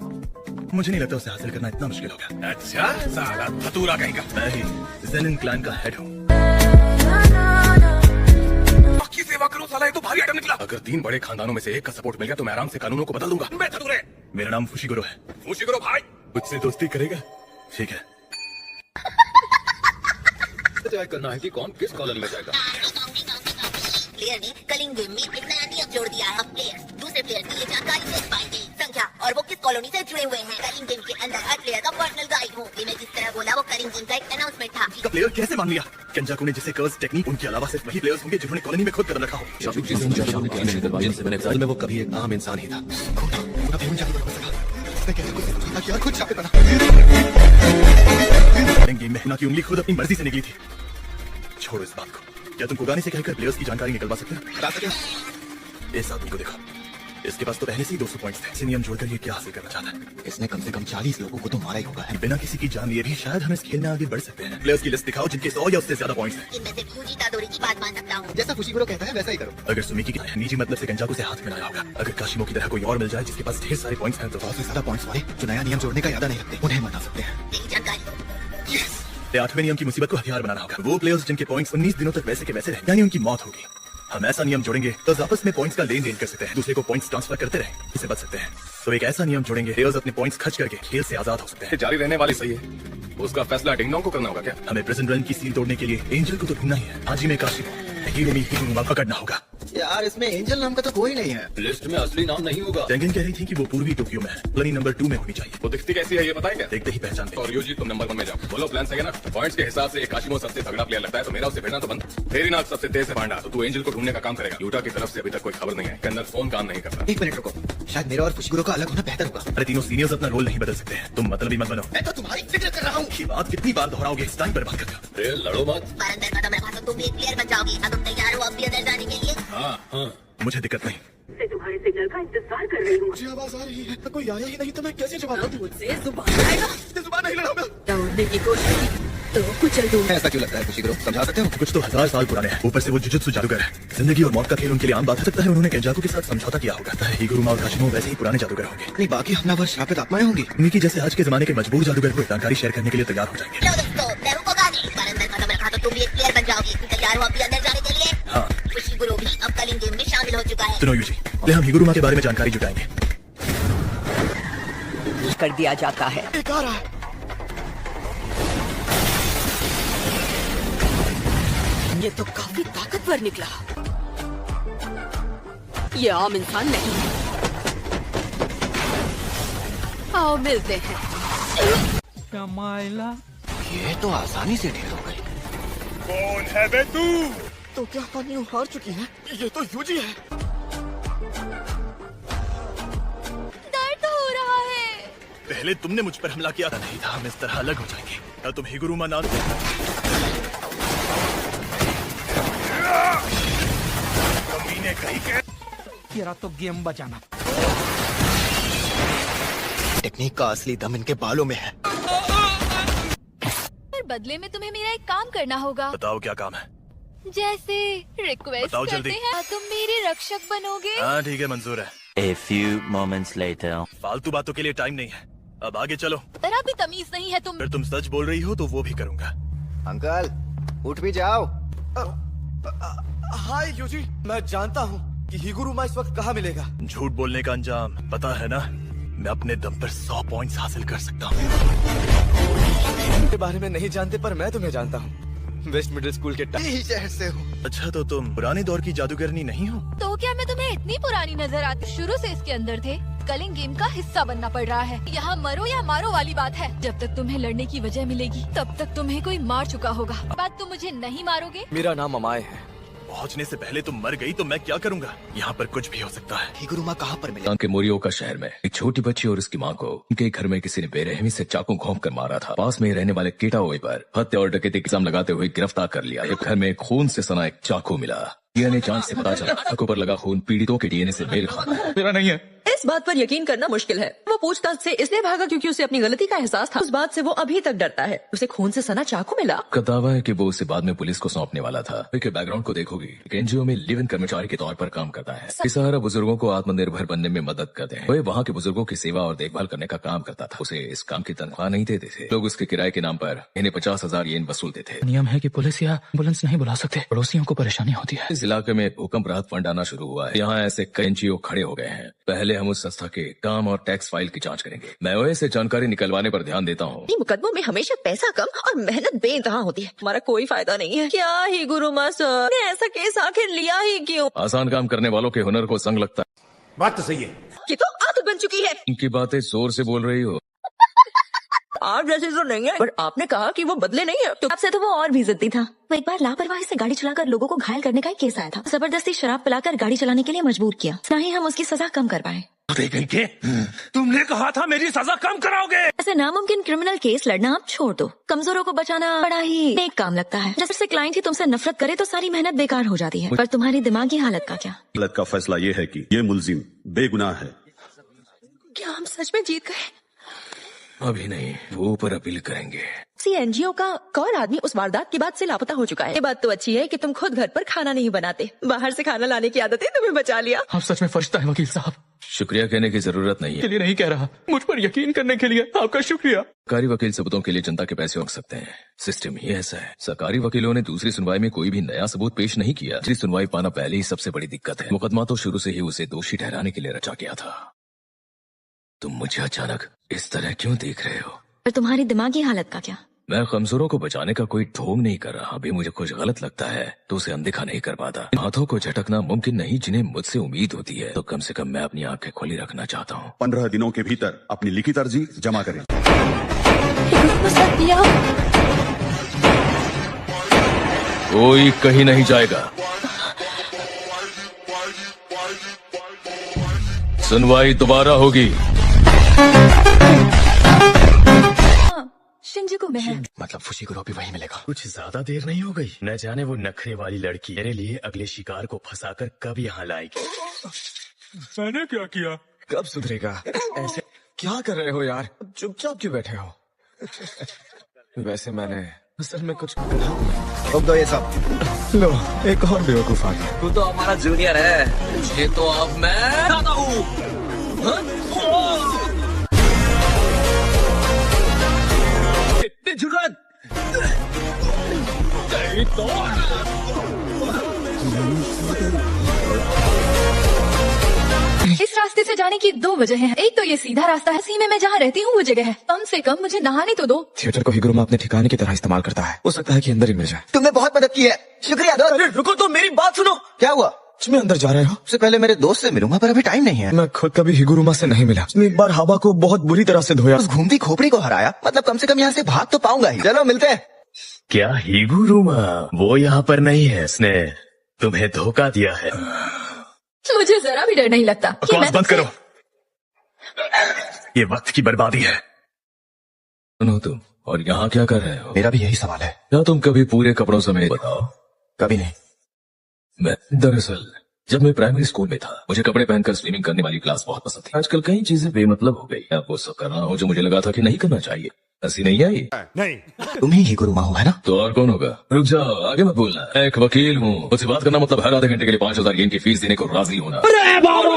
मुझे नहीं लगता उसे हासिल करना इतना मुश्किल होगा। अच्छा, साला धतूरा कहेगा। मैं ही ज़ेनिन क्लैन का हेड हूँ। की सेवा करो साला, ये तो भारी आइटम निकला। अगर 3 बड़े खानदानों में से एक का सपोर्ट मिल गया तो मैं आराम से कानूनों को बदल दूंगा। मैं धतूरे। मेरा नाम फुशिगुरो है। फुशिगुरो भाई, मुझसे दोस्ती करेगा? ठीक है। तय करना है कि कौन किस कॉलोनी में जाएगा। प्लेयर ने कलिंग गेम में एक नया नियम जोड़ दिया है। प्लेयर्स दूसरे दूसरे प्लेयर की ये जानकारी देख पाएंगे, संख्या और वो किस कॉलोनी से जुड़े हुए हैं। कलिंग गेम के अंदर हर प्लेयर का पर्सनल गाइड हूँ। मैं जिस तरह बोला वो कलिंग गेम का एक अनाउंसमेंट था। का प्लेयर कैसे मान लिया? केंजाकू ने जिसे कर्स टेक्निक, उनके अलावा सिर्फ वही प्लेयर्स होंगे जिन्होंने कॉलोनी में खुद कदम रखा हो। जिनसे मैंने में वो कभी एक आम इंसान ही था। गेम में हिना की उंगली खुद अपनी मर्जी से निकली थी। छोड़ो इस बात को। क्या तुम कोगानी से कहकर प्लेयर्स की जानकारी निकलवा सकते हो? बता सकते हो? इस आदमी को देखो, इसके पास तो पहले से ही 200 पॉइंट्स थे। इसे नियम जोड़कर ये क्या हासिल करना चाहता है? इसने कम से कम 40 लोगों को तो मारा ही होगा। बिना किसी की जान लिए भी शायद हम इस खेल में आगे बढ़ सकते हैं। प्लेयर्स की लिस्ट दिखाओ जिनके 100 या उससे ज्यादा पॉइंट्स हैं। इनमें से यूजी तादोरी की बात मान सकता हूँ। जैसा फुशिगुरो कहता है वैसा ही करो। अगर सुमिकी की निजी मतलब से केंजाकू से हाथ मिलाया होगा। अगर काशिमो की तरह कोई और मिल जाए जिसके पास ढेर सारे पॉइंट्स हैं, तो काफी ज्यादा पॉइंट्स वाले जो नया नियम जोड़ने का इरादा नहीं रखते, उन्हें मना सकते हैं। जानकारी 8वें नियम की मुसीबत को हथियार बनाना होगा। वो प्लेयर्स जिनके पॉइंट्स 19 दिनों तक वैसे के वैसे रहे, यानी उनकी मौत होगी। हम ऐसा नियम जोड़ेंगे तो आपस में पॉइंट्स का लेन देन कर सकते हैं, दूसरे को पॉइंट्स ट्रांसफर करते रहे, इससे बच सकते हैं। तो एक ऐसा नियम जोड़ेंगे, प्लेयर्स अपने पॉइंट्स खर्च करके खेल से आजाद हो सकते हैं। जारी रहने वाली सही है, उसका फैसला डिंग डोंग को करना होगा क्या? हमें प्रिजन रन की सील तोड़ने के लिए एंजल को तो ढूंढना ही है। हाजी में काशिमो, हीरोमी हिगुरुमा पकड़ना होगा। यार इसमें एंजल नाम का तो कोई नहीं है। लिस्ट में असली नाम नहीं होगा। टेंगन कह रही थी कि वो पूर्वी टोक्यो में है, प्लानी नंबर 2 में होनी चाहिए। वो दिखती कैसी है ये बताएंगे? देखते ही पहचान और यूजी तुम नंबर 1 में जाओ। बोलो प्लान सही है ना? पॉइंट्स के हिसाब से काशिमो सबसे तगड़ा प्लेयर लगता है, तो मेरा उससे भिड़ना तो बंद। तेरी नाक सबसे तेज है पांडा, तो तू एंजल को ढूंढने का काम करेगा। यूटा की तरफ से अभी तक कोई खबर नहीं है, के अंदर फोन काम नहीं करता। 1 मिनट रुको, शायद मेरा और फुशिगुरो का अलग होना बेहतर होगा। अरे तीनों सीनियर्स अपना रोल नहीं बदल सकते हैं, तुम मतलबी मत बनो। मैं तो तुम्हारी फिक्र कर रहा हूँ। ये बात कितनी बार दोहराओगे? इस टाइम पर बात करते हो। लड़ो मत। बारंदर कदम रखा तो तुम भी एक प्लेयर बन जाओगी। अब तुम तैयार हो अब भी अंदर जाने के लिए? हाँ। मुझे दिक्कत नहीं। मैं तुम्हारे सिग्नल का इंतजार कर रही हूँ। मुझे आवाज आ रही है, कोई आया ही नहीं तो मैं कैसे जवाब दूँ? मुझसे जुबान आएगा। जुबान नहीं लड़ाऊंगा। दौड़ने की कोशिश की तो कुचल दूंगा। ऐसा क्यों लगता है फुशिगुरो? समझा सकते हो? कुछ तो 1000 साल पुराने हैं, ऊपर से वो जुजुत्सु जादूगर है। जिंदगी और मौत का खेल उनके लिए आम बात हो सकता है। उन्होंने केंजाकू के साथ समझौता किया होगा। हिगुरुमा और काशिमो वैसे ही पुराने जादूगर होंगे। नहीं, बाकी हमलावर श्रापित आत्माएं होंगी। उनकी जैसे आज के जमाने के मजबूर जादूगर को जानकारी शेयर करने के लिए तैयार हो जाएंगे। लो दोस्तों, मैं हूँ कोगानी। बारंदर कदम रखा तो तुम भी एक प्लेयर बन जाओगी। तुम तैयार हो अब भी अंदर जाने के लिए? हाँ। फुशिगुरो भी अब कलिंग गेम में शामिल हो चुका है। सुनो यूजी, पहले हम हिगुरुमा के बारे में जानकारी जुटाएंगे। कर दिया जाता है। एक आ रहा है। ये तो काफी ताकतवर निकला। ये आम इंसान नहीं है। आओ मिलते हैं। कमाइला ये तो आसानी से ढेर हो गई। कौन है बे तू? तो क्या पानी हार चुकी है? ये तो यूजी है। दर्द हो रहा है। पहले तुमने मुझ पर हमला किया था, नहीं था हम इस तरह अलग हो जाएंगे। क्या तुम हिगुरुमा नाम कमीने कहीं के? तेरा तो गेम बचाना। टेक्निक का असली दम इनके बालों में है। पर बदले में तुम्हें मेरा एक काम करना होगा। बताओ क्या काम है? जैसे रिक्वेस्ट बताओ करते जल्दी। हैं, तुम मेरे रक्षक बनोगे? हाँ ठीक है, मंजूर है। A few moments later. फालतू बातों के लिए टाइम नहीं है, अब आगे चलो। जरा भी तमीज नहीं है तुम। अगर तुम सच बोल रही हो तो वो भी करूँगा। अंकल उठ भी जाओ। हाय यूजी, मैं जानता हूँ कि हिगुरुमा इस वक्त कहाँ मिलेगा। झूठ बोलने का अंजाम पता है ना? मैं अपने दम पर 100 पॉइंट्स हासिल कर सकता हूँ। के बारे में नहीं जानते पर मैं तुम्हें जानता हूँ। वेस्ट मिडिल स्कूल के यही शहर से हूँ। अच्छा तो तुम पुराने दौर की जादूगरनी नहीं हो? तो क्या मैं तुम्हें इतनी पुरानी नजर आती? शुरू से इसके अंदर थे। कलिंग गेम का हिस्सा बनना पड़ रहा है। यहाँ मरो या मारो वाली बात है। जब तक तुम्हें लड़ने की वजह मिलेगी तब तक तुम्हें कोई मार चुका होगा। बात तुम मुझे नहीं मारोगे? मेरा नाम अमाय है। पहुंचने से पहले तुम मर गई तो मैं क्या करूंगा? यहाँ पर कुछ भी हो सकता है। हिगुरुमा कहाँ पर मिलेगा? के मोरियोका शहर में एक छोटी बच्ची और उसकी माँ को उनके घर में किसी ने बेरहमी से चाकू घोंप कर मारा था। पास में रहने वाले केटाओए पर हत्या और डकैती का इल्जाम लगाते हुए गिरफ्तार कर लिया। एक घर में खून से सना एक चाकू मिला। डीएनए जांच से पता चला चाकू पर लगा खून पीड़ितों के डीएनए से मेल खाता है। मेरा नहीं है। इस बात पर यकीन करना मुश्किल है। वो पूछताछ से इसलिए भागा क्योंकि उसे अपनी गलती का एहसास था। उस बात से वो अभी तक डरता है। उसे खून से सना चाकू मिला। का दावा है कि वो उसे बाद में पुलिस को सौंपने वाला था। उसके बैकग्राउंड को देखोगी, एक एनजीओ में लिव इन कर्मचारी के तौर पर काम करता है। बेसहारा बुजुर्गों को आत्मनिर्भर बनने में मदद करते हैं। वह वहाँ के बुजुर्गों की सेवा और देखभाल करने का काम करता था। उसे इस काम की तनख्वाह नहीं देते थे। लोग उसके किराए के नाम पर इन्हें 50,000 येन वसूलते थे। नियम है कि पुलिस या एम्बुलेंस नहीं बुला सकते, पड़ोसियों को परेशानी होती है। इस इलाके में भूकंप राहत फंड आना शुरू हुआ है। यहाँ ऐसे कई एनजीओ खड़े हो गए हैं। पहले हम उस संस्था के काम और टैक्स फाइल की जांच करेंगे। मैं ओए से जानकारी निकलवाने पर ध्यान देता हूँ। मुकदमों में हमेशा पैसा कम और मेहनत बेइंतहा होती है। हमारा कोई फायदा नहीं है। क्या हिगुरुमा सर ने ऐसा केस आखिर लिया ही क्यों? आसान काम करने वालों के हुनर को संग लगता है। बात तो सही है। ये तो आदत बन चुकी है। उनकी बातें जोर से बोल रही हो। आप जैसे तो नहीं है, पर आपने कहा कि वो बदले नहीं है तो आपसे तो वो और भी जिद्दी था। वो एक बार लापरवाही से गाड़ी चलाकर लोगों को घायल करने का एक केस आया था। जबरदस्ती शराब पिलाकर गाड़ी चलाने के लिए मजबूर किया। ना ही हम उसकी सजा कम कर पाए। तुमने कहा था मेरी सजा कम कराओगे। ऐसे नामुमकिन क्रिमिनल केस लड़ना आप छोड़ दो। कमजोरों को बचाना बड़ा ही नेक काम लगता है। जैसे क्लाइंट ही तुमसे नफरत करे तो सारी मेहनत बेकार हो जाती है। पर तुम्हारी दिमागी हालत का क्या? अदालत का फैसला ये है कि ये मुलजिम बेगुनाह है। क्या हम सच में जीत गए? अभी नहीं, वो ऊपर अपील करेंगे। एनजीओ का कौन आदमी उस वारदात के बाद से लापता हो चुका है। ये बात तो अच्छी है कि तुम खुद घर पर खाना नहीं बनाते। बाहर से खाना लाने की आदत है, तुम्हें बचा लिया। आप सच में फरिश्ता है वकील साहब। शुक्रिया कहने की जरूरत नहीं है। के लिए नहीं कह रहा, मुझ पर यकीन करने के लिए आपका शुक्रिया। सरकारी वकील सबूतों के लिए जनता के पैसे मांग सकते हैं। सिस्टम ही ऐसा है। सरकारी वकीलों ने दूसरी सुनवाई में कोई भी नया सबूत पेश नहीं किया। दूसरी सुनवाई पाना पहले ही सबसे बड़ी दिक्कत है। मुकदमा तो शुरू से ही उसे दोषी ठहराने के लिए रचा गया था। तुम मुझे अचानक इस तरह क्यों देख रहे हो? पर तुम्हारी दिमागी हालत का क्या? मैं कमजोरों को बचाने का कोई ढोंग नहीं कर रहा। अभी मुझे कुछ गलत लगता है तो उसे अनदेखा नहीं कर पाता। हाथों को झटकना मुमकिन नहीं जिन्हें मुझसे उम्मीद होती है, तो कम से कम मैं अपनी आंखें खुली रखना चाहता हूँ। 15 दिनों के भीतर अपनी लिखित अर्जी जमा करें। कोई कहीं नहीं जाएगा। सुनवाई दोबारा होगी। शिंजुकु में है। मतलब फुशीगुरो भी वही मिलेगा। कुछ ज्यादा देर नहीं हो गई? न जाने वो नखरे वाली लड़की मेरे लिए अगले शिकार को फंसाकर कब यहाँ लाएगी। मैंने क्या किया? कब सुधरेगा? ऐसे क्या कर रहे हो यार? चुपचाप क्यों बैठे हो? वैसे मैंने असल में कुछ रोक दो ये सब। लो एक और बेवकूफ आ गया। तू तो हमारा जूनियर है। ये तो अब मैं आता हूँ। इतनी जुर्रत! इस रास्ते से जाने की 2 वजह हैं। एक तो ये सीधा रास्ता है, इसी में मैं जहाँ रहती हूँ वो जगह है। कम से कम मुझे नहाने तो दो। थिएटर को हिगुरुमा अपने ठिकाने की तरह इस्तेमाल करता है। हो सकता है कि अंदर ही मिल जाए। तुमने बहुत मदद की है, शुक्रिया। अरे रुको तो, मेरी बात सुनो। क्या हुआ? तुम्हें अंदर जा रहे हो? उससे पहले मेरे दोस्त से मिलूंगा, पर अभी टाइम नहीं है। मैं खुद कभी हिगुरुमा से नहीं मिला। उसने एक बार हवा को बहुत बुरी तरह से धोया। उस घूमती खोपड़ी को हराया, मतलब कम से कम यहाँ से भाग तो पाऊंगा ही। चलो मिलते हैं। क्या हिगुरुमा वो यहाँ पर नहीं है? उसने तुम्हें धोखा दिया है। मुझे जरा भी डर नहीं लगता। बकवास बंद करो, ये वक्त की बर्बादी है। सुनो तुम, और यहाँ क्या कर रहे हो? मेरा भी यही सवाल है। क्या तुम कभी पूरे कपड़ों समेत? बताओ। कभी नहीं। मैं दरअसल जब मैं प्राइमरी स्कूल में था, मुझे कपड़े पहनकर स्विमिंग करने वाली क्लास बहुत पसंद थी। आजकल कई चीजें बेमतलब हो गई। अब वो सब कर रहा हूँ जो मुझे लगा था कि नहीं करना चाहिए। हंसी नहीं आई? नहीं। तुम ही हिगुरुमा हो है ना? तो और कौन होगा? रुक जाओ, आगे मत बोलना। मैं एक वकील हूँ। मुझसे बात करना मतलब हर आधे घंटे के लिए 5000 येन की फीस देने को राजी होना।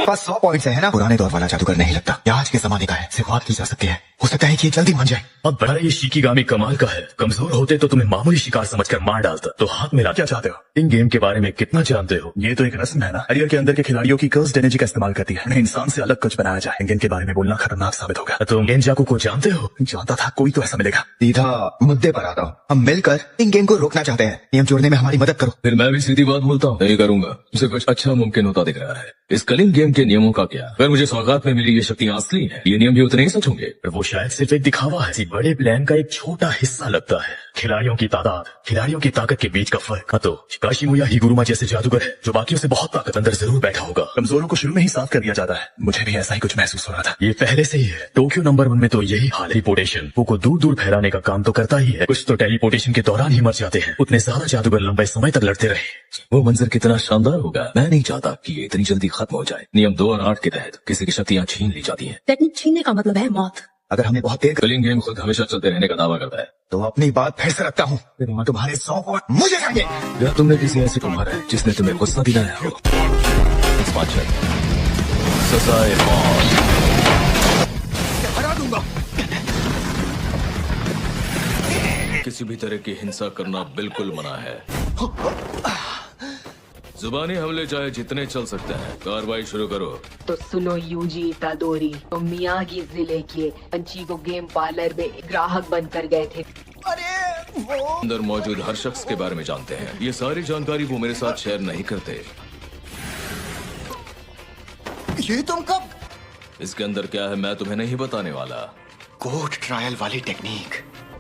पास 100 पॉइंट्स है ना? पुराने दौर वाला जादूगर नहीं लगता। यह आज के जमाने का है, सिर्फ बात की जा सकती है। हो सकता है कि ये जल्दी मान जाए। अब बड़ा ये शिकीगामी कमाल का है। कमजोर होते तो तुम्हें मामूली शिकार समझकर मार डालता। तो हाथ मिला। क्या चाहते हो? इन गेम के बारे में कितना जानते हो? ये तो एक रस्म है ना, हरियर के अंदर के खिलाड़ियों की कर्स्ड एनर्जी का इस्तेमाल करती है। इंसान से अलग कुछ बनाया जाए। गेम के बारे में बोलना खतरनाक साबित होगा। तुम गेंजाकू को जानते हो? जानता था, कोई तो ऐसा मिलेगा। सीधा मुद्दे पर आता हूँ। हम मिलकर इन गेम को रोकना चाहते हैं। नियम जोड़ने में हमारी मदद करो। फिर मैं भी सीधी बात बोलता हूँ, नहीं करूंगा। मुझे कुछ अच्छा मुमकिन होता दिख रहा है। इस कलिंग गेम के नियमों का क्या? अगर मुझे सौगात में मिली ये शक्तियाँ असली हैं, ये नियम भी उतने ही सच होंगे। पर वो शायद सिर्फ एक दिखावा है। बड़े प्लान का एक छोटा हिस्सा लगता है। खिलाड़ियों की तादाद, खिलाड़ियों की ताकत के बीच का फर्क। तो शिकाशिमो या हिगुरुमा जैसे जादूगर है जो बाकियों से बहुत ताकत अंदर जरूर बैठा होगा। कमजोरों को शुरू में ही साफ कर दिया जाता है। मुझे भी ऐसा ही कुछ महसूस हो रहा था। ये पहले से ही है। टोक्यो नंबर 1 में तो यही हाल। टेलीपोर्टेशन वो को दूर दूर फैलाने का काम तो करता ही है। कुछ तो टेलीपोर्टेशन के दौरान ही मर जाते हैं। उतने ज्यादा जादूगर लंबे समय तक लड़ते रहे। वो मंजर कितना शानदार होगा। मैं नहीं चाहता कि ये इतनी जल्दी खत्म हो जाए। नियम 2 और 8 के तहत किसी की शक्तियाँ छीन ली जाती है। टेक्निक छीनने का मतलब है मौत। अगर हमें बहुत देर कलिंग गेम खुद हमेशा चलते रहने का दावा करता है। तो अपनी बात फिर से रखता हूँ। तुम्हारे 100 वोट मुझे चाहिए। या तुमने किसी ऐसे को मारा है जिसने तुम्हें गुस्सा दिलाया हो? सजाए मौत। हरा दूंगा। किसी भी तरह की हिंसा करना बिल्कुल मना है। जुबानी हमले चाहे जितने चल सकते हैं। कार्रवाई शुरू करो। तो सुनो यूजी इतादोरी, तो मियागी जिले के अंचिगो गेम पार्लर में ग्राहक बनकर गए थे। अरे वो अंदर मौजूद हर शख्स के बारे में जानते हैं। ये सारी जानकारी वो मेरे साथ शेयर नहीं करते। ये तुम कब? इसके अंदर क्या है मैं तुम्हें नहीं बताने वाला। कोर्ट ट्रायल वाली टेक्निक।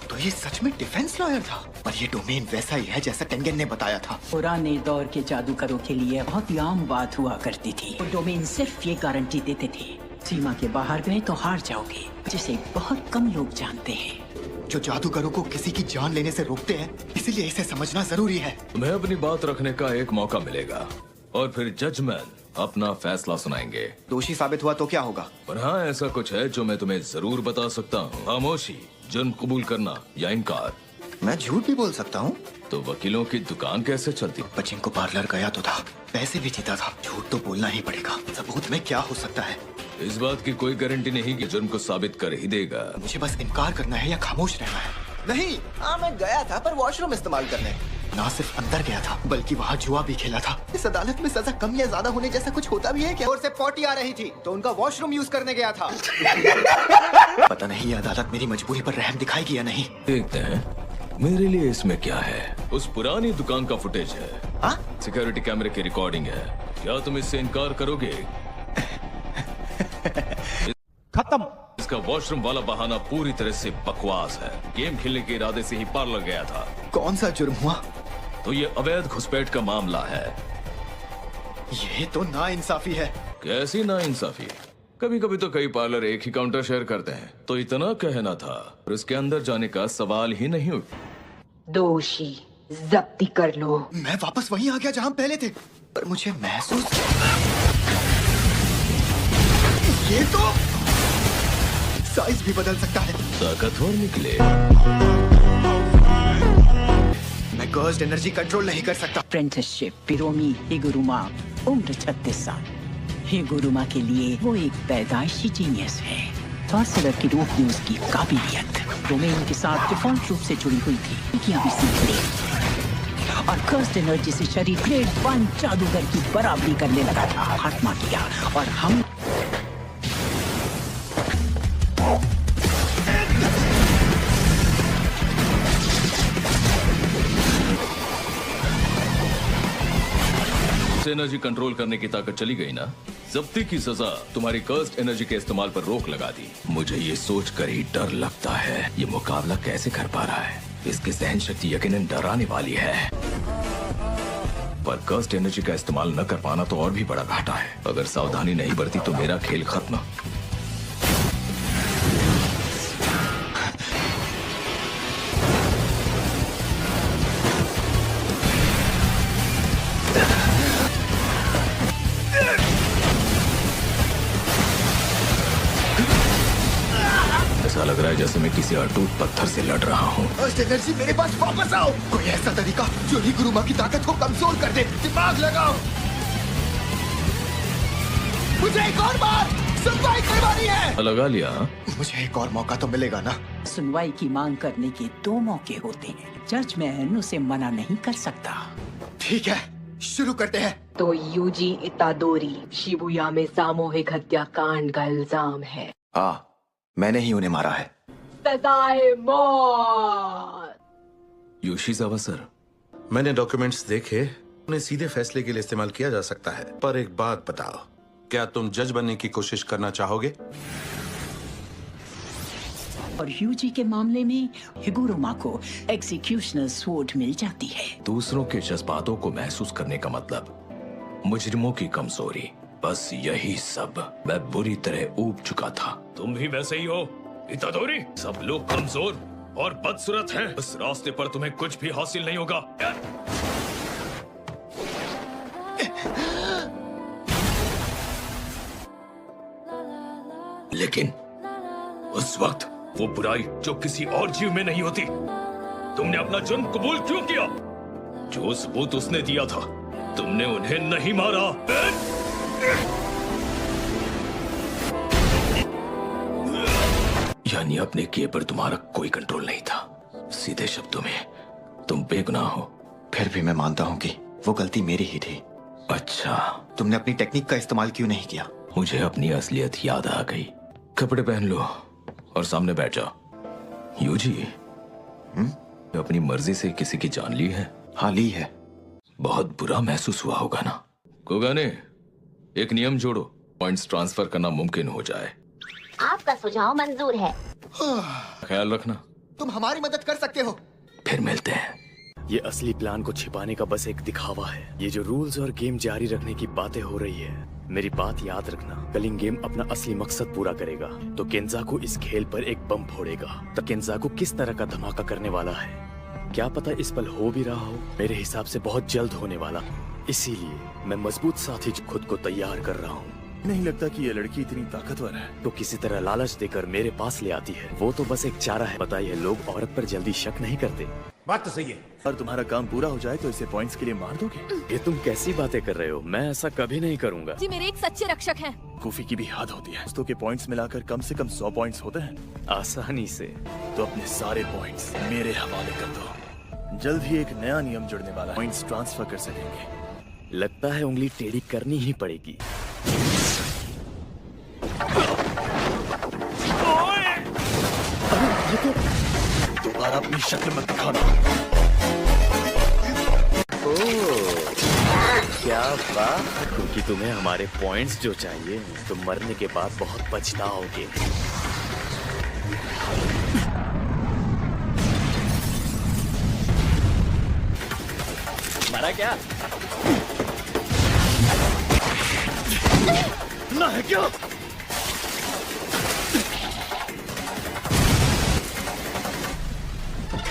तो ये सच में डिफेंस लॉयर था, पर ये डोमेन वैसा ही है जैसा टेंगन ने बताया था। पुराने दौर के जादूगरों के लिए बहुत ही आम बात हुआ करती थी। वो डोमेन सिर्फ ये गारंटी देते थे, सीमा के बाहर गए तो हार जाओगे, जिसे बहुत कम लोग जानते हैं। जो जादूगरों को किसी की जान लेने से रोकते हैं, इसीलिए इसे समझना जरूरी है। तुम्हें अपनी बात रखने का एक मौका मिलेगा और फिर जजमेंट अपना फैसला सुनाएंगे। दोषी साबित हुआ तो क्या होगा? पर हाँ, ऐसा कुछ है जो मैं तुम्हें जरूर बता सकता हूँ। खामोशी, जुर्म कबूल करना या इनकार। मैं झूठ भी बोल सकता हूँ। तो वकीलों की दुकान कैसे चलती? पचिंको पार्लर गया तो था, पैसे भी जीता था। झूठ तो बोलना ही पड़ेगा। सबूत में क्या हो सकता है? इस बात की कोई गारंटी नहीं कि जुर्म को साबित कर ही देगा। मुझे बस इनकार करना है या खामोश रहना है। नहीं, हाँ मैं गया था, पर वॉशरूम इस्तेमाल करने। ना सिर्फ अंदर गया था, बल्कि वहाँ जुआ भी खेला था। इस अदालत में सजा कम या ज्यादा होने जैसा कुछ होता भी है क्या? और से पॉटी आ रही थी तो उनका वॉशरूम यूज करने गया था। पता नहीं ये अदालत मेरी मजबूरी पर रहम दिखाएगी या नहीं। देखते हैं मेरे लिए इसमें क्या है। उस पुरानी दुकान का फुटेज है, सिक्योरिटी कैमरे की रिकॉर्डिंग है। क्या तुम इससे इनकार करोगे? खत्म। इसका वॉशरूम वाला बहाना पूरी तरह से बकवास है। गेम खेलने के इरादे से ही पार्लर गया था। कौन सा जुर्म हुआ? तो ये अवैध घुसपैठ का मामला है। ये तो नाइंसाफी है। कैसी नाइंसाफी? कभी कभी तो कई पार्लर एक ही काउंटर शेयर करते हैं, तो इतना कहना था और इसके अंदर जाने का सवाल ही नहीं हुआ। दोषी जब्ती कर लो। मैं वापस वहीं आ गया जहां पहले थे, पर मुझे महसूस ये तो साइज भी बदल सकता है। ताकतवर निकले। मैं कर्स्ड एनर्जी कंट्रोल नहीं कर सकता। अप्रेंटिसशिप पिरोमी हिगुरुमा, उम्र 36 साल। हिगुरुमा के लिए वो एक पैदाइशी जीनियस है। सॉर्सरर के रूप में उसकी काबिलियत डोमेन के साथ डिफॉल्ट रूप से जुड़ी हुई थी कि अभी सीख ली। और कर्स्ड एनर्जी से शरीर ग्रेड 1 जादूगर की बराबरी करने लगा था। खात्मा किया और हम एनर्जी कंट्रोल करने की ताकत चली गई ना। जब्ती की सजा तुम्हारी कर्स्ड एनर्जी के इस्तेमाल पर रोक लगा दी। मुझे ये सोचकर ही डर लगता है ये मुकाबला कैसे कर पा रहा है। इसकी सहन शक्ति यकीनन डराने वाली है, पर कर्स्ड एनर्जी का इस्तेमाल न कर पाना तो और भी बड़ा घाटा है। अगर सावधानी नहीं बरती तो मेरा खेल खत्म। ऐसा लग रहा है जैसे मैं किसी अटूट पत्थर से लड़ रहा हूँ। एनर्जी मेरे पास वापस आओ। कोई ऐसा तरीका जो ही गुरुमा की ताकत को कमजोर कर दे। दिमाग लगाओ। मुझे एक और बार सुनवाई करवानी है। लगा लिया। मुझे एक और मौका तो मिलेगा ना? सुनवाई की मांग करने के 2 मौके होते हैं। जजमेंट उसे मना नहीं कर सकता। ठीक है, शुरू करते हैं। तो यूजी इतादोरी शिबुया में सामूहिक हत्याकांड का इल्जाम है। हाँ, मैंने ही उन्हें मारा है। सजाए मौत। योशिजावा सर, मैंने डॉक्यूमेंट्स देखे, उन्हें सीधे फैसले के लिए इस्तेमाल किया जा सकता है। पर एक बात बताओ, क्या तुम जज बनने की कोशिश करना चाहोगे? और यूजी के मामले में हिगुरुमा को एग्जीक्यूशनल स्वॉर्ड मिल जाती है। दूसरों के जज्बातों को महसूस करने का मतलब मुजरिमों की कमजोरी, बस यही सब। मैं बुरी तरह ऊब चुका था। तुम भी वैसे ही हो इतादोरी। सब लोग कमजोर और बदसूरत हैं। इस रास्ते पर तुम्हें कुछ भी हासिल नहीं होगा। लेकिन उस वक्त वो बुराई जो किसी और जीव में नहीं होती, तुमने अपना जुर्म कबूल क्यों किया? जो सबूत उसने दिया था, तुमने उन्हें नहीं मारा। यानी अपने किए पर तुम्हारा कोई कंट्रोल नहीं था। सीधे शब्दों में तुम बेगुनाह हो। फिर भी मैं मानता हूँ कि वो गलती मेरी ही थी। अच्छा, तुमने अपनी टेक्निक का इस्तेमाल क्यों नहीं किया? मुझे अपनी असलियत याद आ गई। कपड़े पहन लो और सामने बैठ जाओ। यूजी, अपनी मर्जी से किसी की जान ली है? हाँ, ली है। बहुत बुरा महसूस हुआ होगा ना? कोगाने, एक नियम जोड़ो। पॉइंट्स ट्रांसफर करना मुमकिन हो जाए। आपका सुझाव मंजूर है। ख्याल रखना। तुम हमारी मदद कर सकते हो। फिर मिलते हैं। ये असली प्लान को छिपाने का बस एक दिखावा है। ये जो रूल्स और गेम जारी रखने की बातें हो रही है, मेरी बात याद रखना, कलिंग गेम अपना असली मकसद पूरा करेगा तो केंजाकू इस खेल पर एक बम फोड़ेगा। तो केंजाकू किस तरह का धमाका करने वाला है क्या पता इस पल हो भी रहा हो। मेरे हिसाब से बहुत जल्द होने वाला। इसीलिए मैं मजबूत साथी खुद को तैयार कर रहा हूँ। नहीं लगता कि ये लड़की इतनी ताकतवर है तो किसी तरह लालच देकर मेरे पास ले आती है। वो तो बस एक चारा है। बताइए, लोग औरत पर जल्दी शक नहीं करते। बात तो सही है। और तुम्हारा काम पूरा हो जाए तो इसे पॉइंट्स के लिए मार दोगे? ये तुम कैसी बातें कर रहे हो? मैं ऐसा कभी नहीं करूँगा। जी मेरे एक सच्चे रक्षक हैं। कूफी की भी हद होती है। दोस्तों के पॉइंट्स मिलाकर कम से कम 100 पॉइंट्स होते हैं आसानी से। तो अपने सारे पॉइंट्स मेरे हवाले कर दो। जल्द ही एक नया नियम जुड़ने वाला है। पॉइंट्स ट्रांसफर कर सकेंगे। लगता है उंगली टेढ़ी करनी ही पड़ेगी। दोबारा अपनी शक्ल मत दिखाना। क्या बात, क्योंकि तुम्हें हमारे पॉइंट्स जो चाहिए तो मरने के बाद बहुत पछताओगे। मरा क्या? ना है क्या?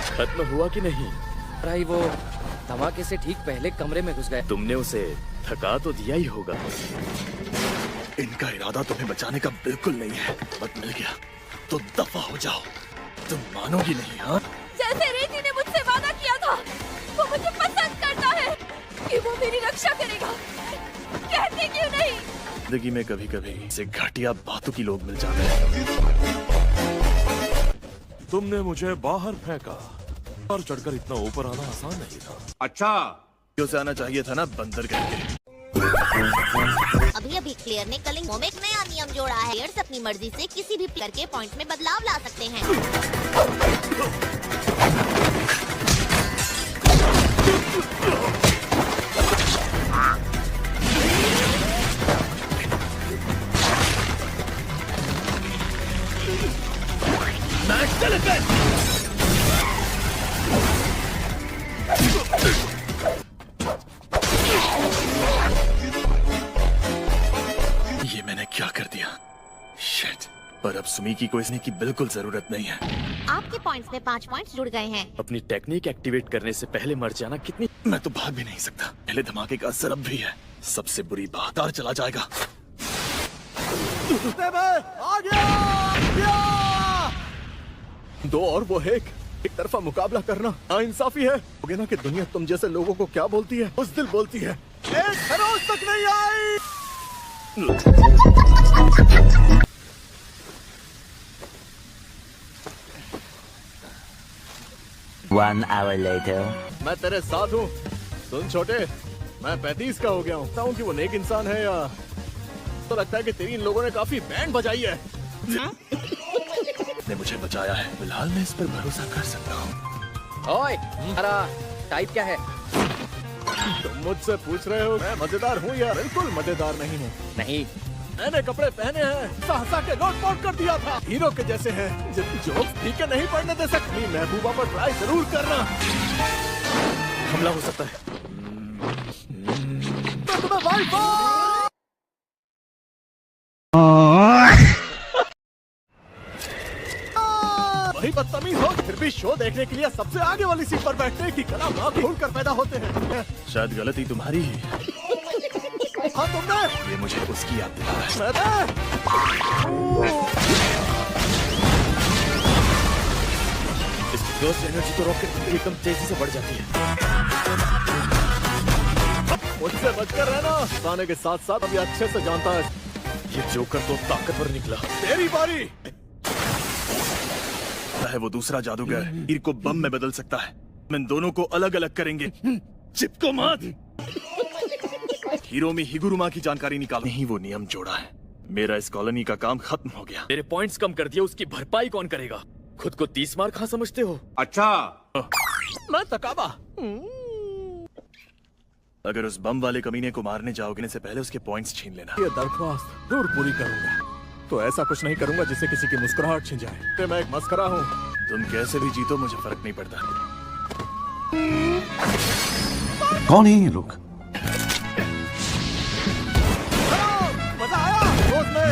खत्म हुआ कि नहीं? भाई वो धमाके से ठीक पहले कमरे में घुस गए। तुमने उसे थका तो दिया ही होगा। इनका इरादा तुम्हें बचाने का बिल्कुल नहीं है। वक्त मिल गया तो दफा हो जाओ। तुम मानोगी नहीं। हाँ, जैसे रेती ने मुझसे वादा किया था, वो मुझे पसंद करता है कि वो मेरी रक्षा करेगा। कहते क्यों नहीं? जिंदगी में कभी कभी से घटिया बातों की लोग मिल जाते हैं। तुमने मुझे बाहर फेंका और चढ़कर इतना ऊपर आना आसान नहीं था। अच्छा, क्यों से आना चाहिए था ना, बंदर करके। अभी अभी क्लियर ने कलिंग में एक नया नियम जोड़ा है। प्लेयर्स अपनी मर्जी से किसी भी प्लेयर के पॉइंट में बदलाव ला सकते हैं। ये मैंने क्या कर दिया? शिट। पर अब सुमीकी को इसने की बिल्कुल जरूरत नहीं है। आपके पॉइंट्स में 5 पॉइंट्स जुड़ गए हैं। अपनी टेक्निक एक्टिवेट करने से पहले मर जाना कितनी। मैं तो भाग भी नहीं सकता। पहले धमाके का असर अब भी है। सबसे बुरी बात तार चला जाएगा। आ गया! दो और वो एक तरफा मुकाबला करना नाइंसाफी है। होगे ना कि दुनिया तुम जैसे लोगों को क्या बोलती है? उस दिल बोलती है। एक खरोच तक नहीं आई। 1 hour later. मैं तेरे साथ हूँ। सुन छोटे, मैं 35 का हो गया हूँ कि वो नेक इंसान है या तो लगता है कि तेरी इन लोगों ने काफी बैंड बजाई है। ने मुझे बचाया है। फिलहाल मैं इस पर भरोसा कर सकता हूँ। ओए, तुम्हारा टाइप क्या है? तुम मुझसे पूछ रहे हो मैं मजेदार हूँ या? बिल्कुल मजेदार नहीं हूँ। नहीं, मैंने कपड़े पहने हैं, सहसा के नोट पोट कर दिया था। हीरो के जैसे हैं, जिन जोक्स ठीक है नहीं पढ़ने दे सकती। महबूबा पर ट्राई जरूर करना। हमला हो सकता है। तो तुम्हें वाईफाई वही बदतमीज हो, फिर भी शो देखने के लिए सबसे आगे वाली सीट पर बैठने की कला माँ खोल कर पैदा होते हैं। शायद गलती तुम्हारी ही। हाँ तुमने, ये मुझे उसकी याद दिला रहा है। इसकी दोस्त एनर्जी तो रॉकेट की एकदम तेजी से बढ़ जाती है। मुझसे बचकर रहना। आने के साथ साथ अभी अच्छे से जानता है ये जोकर तो ताकतवर निकला। तेरी बारी है। वो दूसरा जादूगर हीर को बम में बदल सकता है। इन दोनों को अलग अलग करेंगे। चिपको मत। हीरो में हिगुरुमा की जानकारी निकाल। नहीं, वो नियम जोड़ा है। मेरा इस कॉलोनी का काम खत्म हो गया। तेरे पॉइंट्स कम कर दिया, उसकी भरपाई कौन करेगा? खुद को 30 मार कहाँ समझते हो? अच्छा, मैं तकाबा। अगर उस बम वाले कमीने को मारने जाओगे से पहले उसके पॉइंट्स छीन लेना। ये दरख्वास्त जरूर पूरी करूंगा। तो ऐसा कुछ नहीं करूंगा जिससे किसी की मुस्कुराहट छिन जाए। तो मैं एक मस्करा हूँ। तुम कैसे भी जीतो मुझे फर्क नहीं पड़ता। कौन है ये लोग? मजा आया दोस्त में।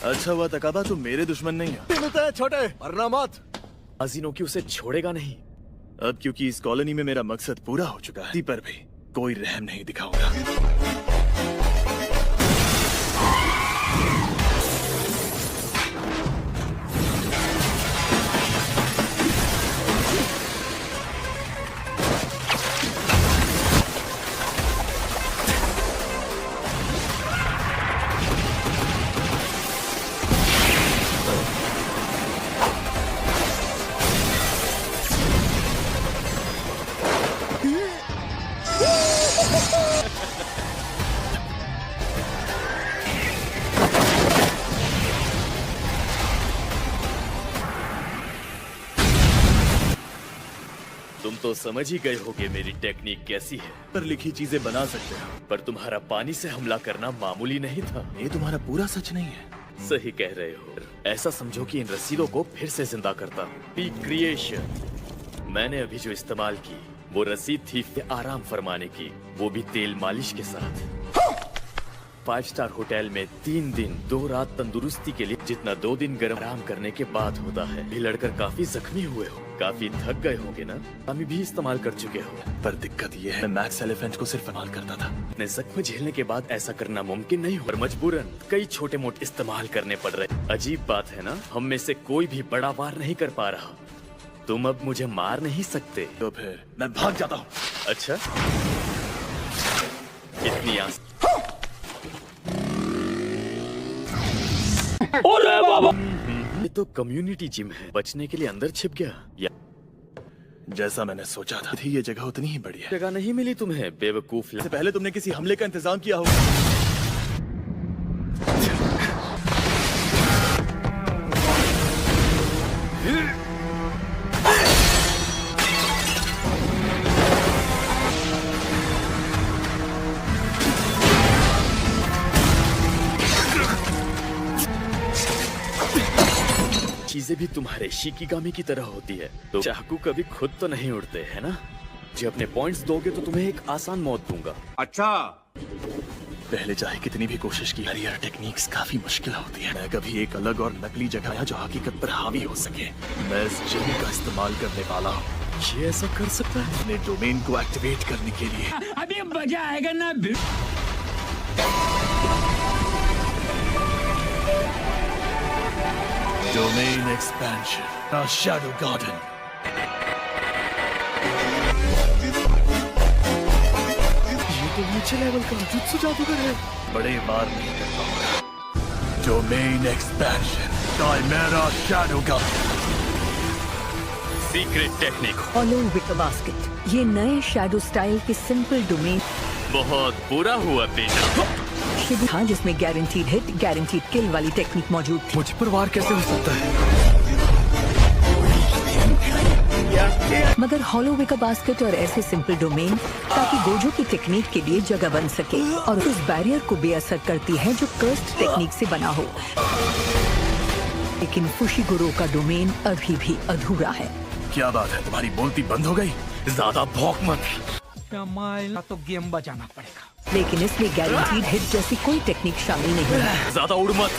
अच्छा हुआ तकाबा तुम मेरे दुश्मन नहीं हो। छोटे वरना मत। अजीनोकी उसे छोड़ेगा नहीं। अब क्योंकि इस कॉलोनी में मेरा मकसद पूरा हो चुका है, पर भी कोई रहम नहीं दिखाऊंगा। तुम तो समझ ही गए होगे मेरी टेक्निक कैसी है। पर लिखी चीजें बना सकते हो, पर तुम्हारा पानी से हमला करना मामूली नहीं था। ये तुम्हारा पूरा सच नहीं है। सही कह रहे हो। ऐसा समझो कि इन रसीदों को फिर से जिंदा करता हूँ। Peak creation. मैंने अभी जो इस्तेमाल की वो रसीद थी आराम फरमाने की, वो भी तेल मालिश के साथ। 5 स्टार होटल में 3 दिन 2 रात तंदुरुस्ती के लिए, जितना 2 दिन गर्म आराम करने के बाद होता है। भी लड़कर काफी जख्मी हुए हो, काफी थक गए होगे ना। अभी भी इस्तेमाल कर चुके हो। पर दिक्कत ये है, मैं मैक्स एलिफेंट को सिर्फ इस्तेमाल करता था। अपने जख्म झेलने के बाद ऐसा करना मुमकिन नहीं हो, और मजबूरन कई छोटे मोटे इस्तेमाल करने पड़ रहे। अजीब बात है ना, हम में से कोई भी बड़ा वार नहीं कर पा रहा। तुम अब मुझे मार नहीं सकते, तो फिर मैं भाग जाता हूँ। अच्छा, इतनी आस। ओरे बाबा! ये तो कम्युनिटी जिम है। बचने के लिए अंदर छिप गया या जैसा मैंने सोचा था, थी ये जगह उतनी ही बड़ी है। जगह नहीं मिली तुम्हें, बेवकूफ। इससे पहले तुमने किसी हमले का इंतजाम किया होगा। चीजें भी तुम्हारे शिकिगामी की तरह होती है। तो चाकू कभी खुद तो नहीं उड़ते, है ना? जो अपने पॉइंट्स दोगे तो तुम्हें एक आसान मौत दूंगा। अच्छा, पहले चाहे कितनी भी कोशिश की, हरियर टेक्निक्स काफी मुश्किल होती है। मैं कभी एक अलग और नकली जगह या जो हकीकत पर हावी हो सके, मैं इस जिम का इस्तेमाल करने वाला हूँ। ये ऐसा कर सकता है अपने डोमेन को एक्टिवेट करने के लिए। अभी मजा आएगा ना। Domain expansion, shadow garden. ये तो नीचे लेवल का जुत्सु जादूगर है। बड़े वार नहीं कर पाऊंगा। Domain expansion, chimera shadow garden. Secret technique, hollow wicker basket. ये नए शैडो स्टाइल के सिंपल डोमेन। बहुत बुरा हुआ बेटा। शिविर था जिसमें गारंटीड हिट, गारंटीड किल वाली टेक्निक मौजूद थी। मुझ पर वार कैसे हो सकता है? मगर हॉलो विक बास्केट और ऐसे सिंपल डोमेन ताकि गोजो की टेक्निक के लिए जगह बन सके और उस बैरियर को बेअसर करती है जो कर्स्ड टेक्निक से बना हो। लेकिन फुशिगुरो का डोमेन अभी भी अधूरा है। क्या बात है, तुम्हारी बोलती बंद हो गई? ज्यादा भौंक मत। तो गेम बजाना पड़ेगा। लेकिन इसमें गारंटीड हिट जैसी कोई टेक्निक शामिल नहीं है। ज्यादा उड़ मत।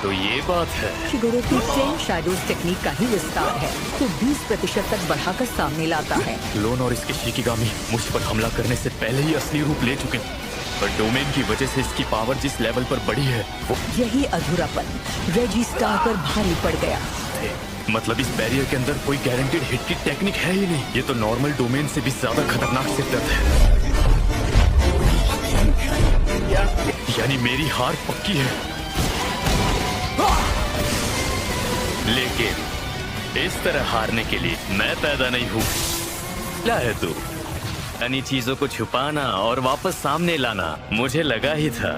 तो ये बात है। शिगुरो की 10 शैडोज टेक्निक का ही विस्तार है, तो 20% तक बढ़ाकर सामने लाता है। लोन और इसके शिकिगामी मुझ पर हमला करने से पहले ही असली रूप ले चुके हैं, पर डोमेन की वजह से इसकी पावर जिस लेवल पर बढ़ी है वो यही अधूरापन रेजी स्टार पर भारी पड़ गया। मतलब इस बैरियर के अंदर कोई गारंटीड हिट की टेक्निक है ही नहीं। ये तो नॉर्मल डोमेन से भी ज्यादा खतरनाक शिद्दत है। यानी मेरी हार पक्की है। लेकिन इस तरह हारने के लिए मैं पैदा नहीं हूँ। क्या है तू? अन्य चीजों को छुपाना और वापस सामने लाना, मुझे लगा ही था।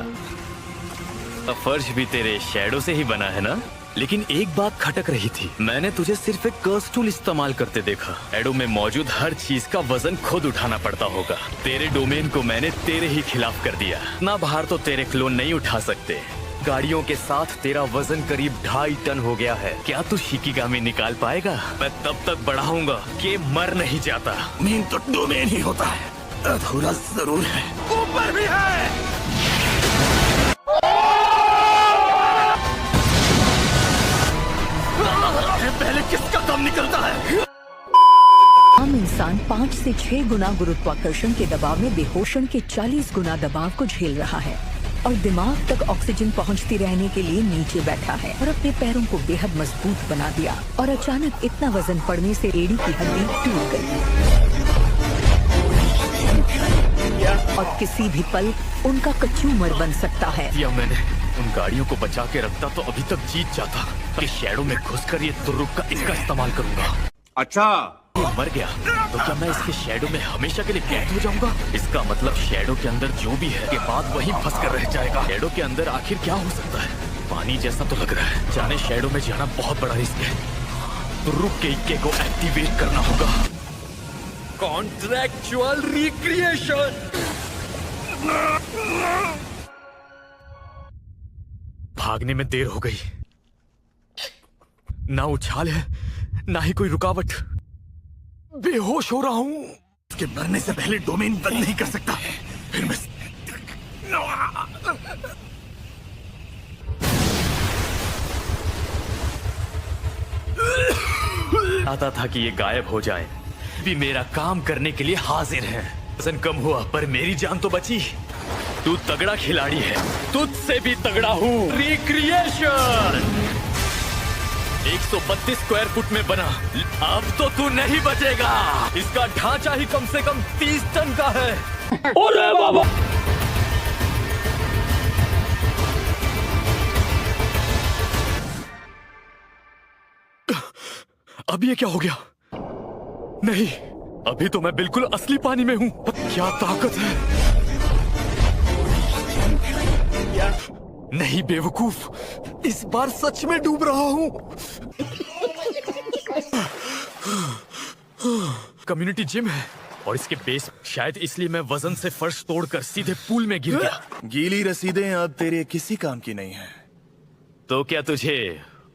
फर्श भी तेरे शैडो से ही बना है ना? लेकिन एक बात खटक रही थी, मैंने तुझे सिर्फ एक कर्स टूल इस्तेमाल करते देखा। शैडो में मौजूद हर चीज का वजन खुद उठाना पड़ता होगा। तेरे डोमेन को मैंने तेरे ही खिलाफ कर दिया। ना भार तो तेरे क्लोन नहीं उठा सकते। गाड़ियों के साथ तेरा वजन करीब 2.5 टन हो गया है। क्या तू शिकिगामी निकाल पाएगा? मैं तब तक बढ़ाऊंगा कि मर नहीं जाता। डोमेन तो डोमेन ही होता है, अधूरा जरूर है। ऊपर भी है। पहले किसका काम निकलता है? आम इंसान 5 से 6 गुना गुरुत्वाकर्षण के दबाव में बेहोशन के 40 गुना दबाव को झेल रहा है और दिमाग तक ऑक्सीजन पहुंचती रहने के लिए नीचे बैठा है और अपने पैरों को बेहद मजबूत बना दिया। और अचानक इतना वजन पड़ने से एड़ी की हड्डी टूट गई और किसी भी पल उनका कचूमर बन सकता है। या मैंने उन गाड़ियों को बचा के रखता तो अभी तक जीत जाता। कि शैडो में घुसकर ये तुर्रुक का इसका इस्तेमाल करूंगा। अच्छा, ये मर गया तो क्या मैं इसके शैडो में हमेशा के लिए कैद हो जाऊंगा? इसका मतलब शैडो के अंदर जो भी है के बाद वहीं फंस कर रह जाएगा। शैडो के अंदर आखिर क्या हो सकता है? पानी जैसा तो लग रहा है। जाने शैडो में जाना बहुत बड़ा रिस्क है। तुर्रुक के इक्के को एक्टिवेट करना होगा। Contractual recreation. भागने में देर हो गई। ना उछाल है ना ही कोई रुकावट। बेहोश हो रहा हूँ। इसके मरने से पहले डोमेन बंद नहीं कर सकता। फिर मैं आता था कि ये गायब हो जाए, भी मेरा काम करने के लिए हाजिर है। वजन कम हुआ पर मेरी जान तो बची। तू तगड़ा खिलाड़ी है, तुझसे भी तगड़ा हूँ। रिक्रिएशन 132 स्क्वायर फुट में बना। अब तो तू नहीं बचेगा। इसका ढांचा ही कम से कम 30 टन का है। अरे बाबा! अब ये क्या हो गया? नहीं, अभी तो मैं बिल्कुल असली पानी में हूँ। क्या ताकत है! नहीं बेवकूफ, इस बार सच में डूब रहा हूँ। कम्युनिटी जिम है और इसके बेस शायद इसलिए मैं वजन से फर्श तोड़कर सीधे पूल में गिर गया। गीली रसीदें अब तेरे किसी काम की नहीं है। तो क्या तुझे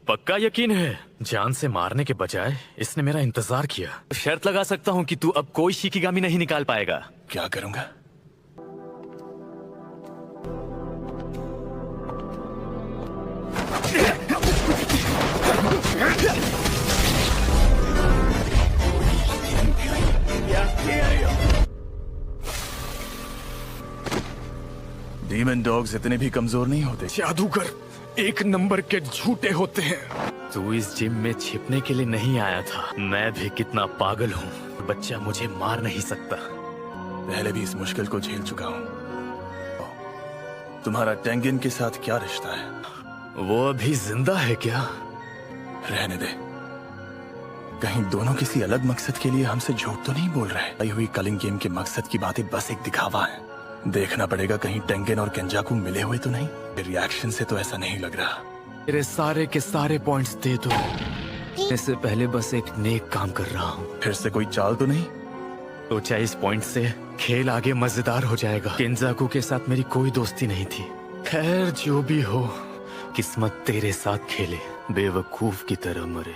पक्का यकीन है? जान से मारने के बजाय इसने मेरा इंतजार किया। शर्त लगा सकता हूँ कि तू अब कोई शिकिगामी नहीं निकाल पाएगा। क्या करूंगा? डीमन डॉग्स इतने भी कमजोर नहीं होते। जादूगर 1 नंबर के झूठे होते हैं। तू इस जिम में छिपने के लिए नहीं आया था। मैं भी कितना पागल हूँ। बच्चा मुझे मार नहीं सकता। पहले भी इस मुश्किल को झेल चुका हूँ। तुम्हारा टेंगिन के साथ क्या रिश्ता है? वो अभी जिंदा है क्या? रहने दे। कहीं दोनों किसी अलग मकसद के लिए हमसे झूठ तो नहीं बोल रहे? आई हुई कलिंग गेम के मकसद की बातें बस एक दिखावा है। देखना पड़ेगा कहीं टेंगेन और केंजाकू मिले हुए तो नहीं। रिएक्शन से तो ऐसा नहीं लग रहा। तेरे सारे के सारे पॉइंट्स दे दो। इससे पहले बस एक नेक काम कर रहा हूँ। फिर से कोई चाल तो नहीं? सोचा इस पॉइंट से खेल आगे मजेदार हो जाएगा। केंजाकू के साथ मेरी कोई दोस्ती नहीं थी। खैर जो भी हो, किस्मत तेरे साथ खेले, बेवकूफ की तरह मरे।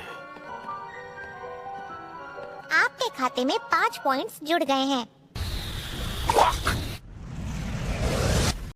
आपके खाते में 5 पॉइंट्स जुड़ गए हैं।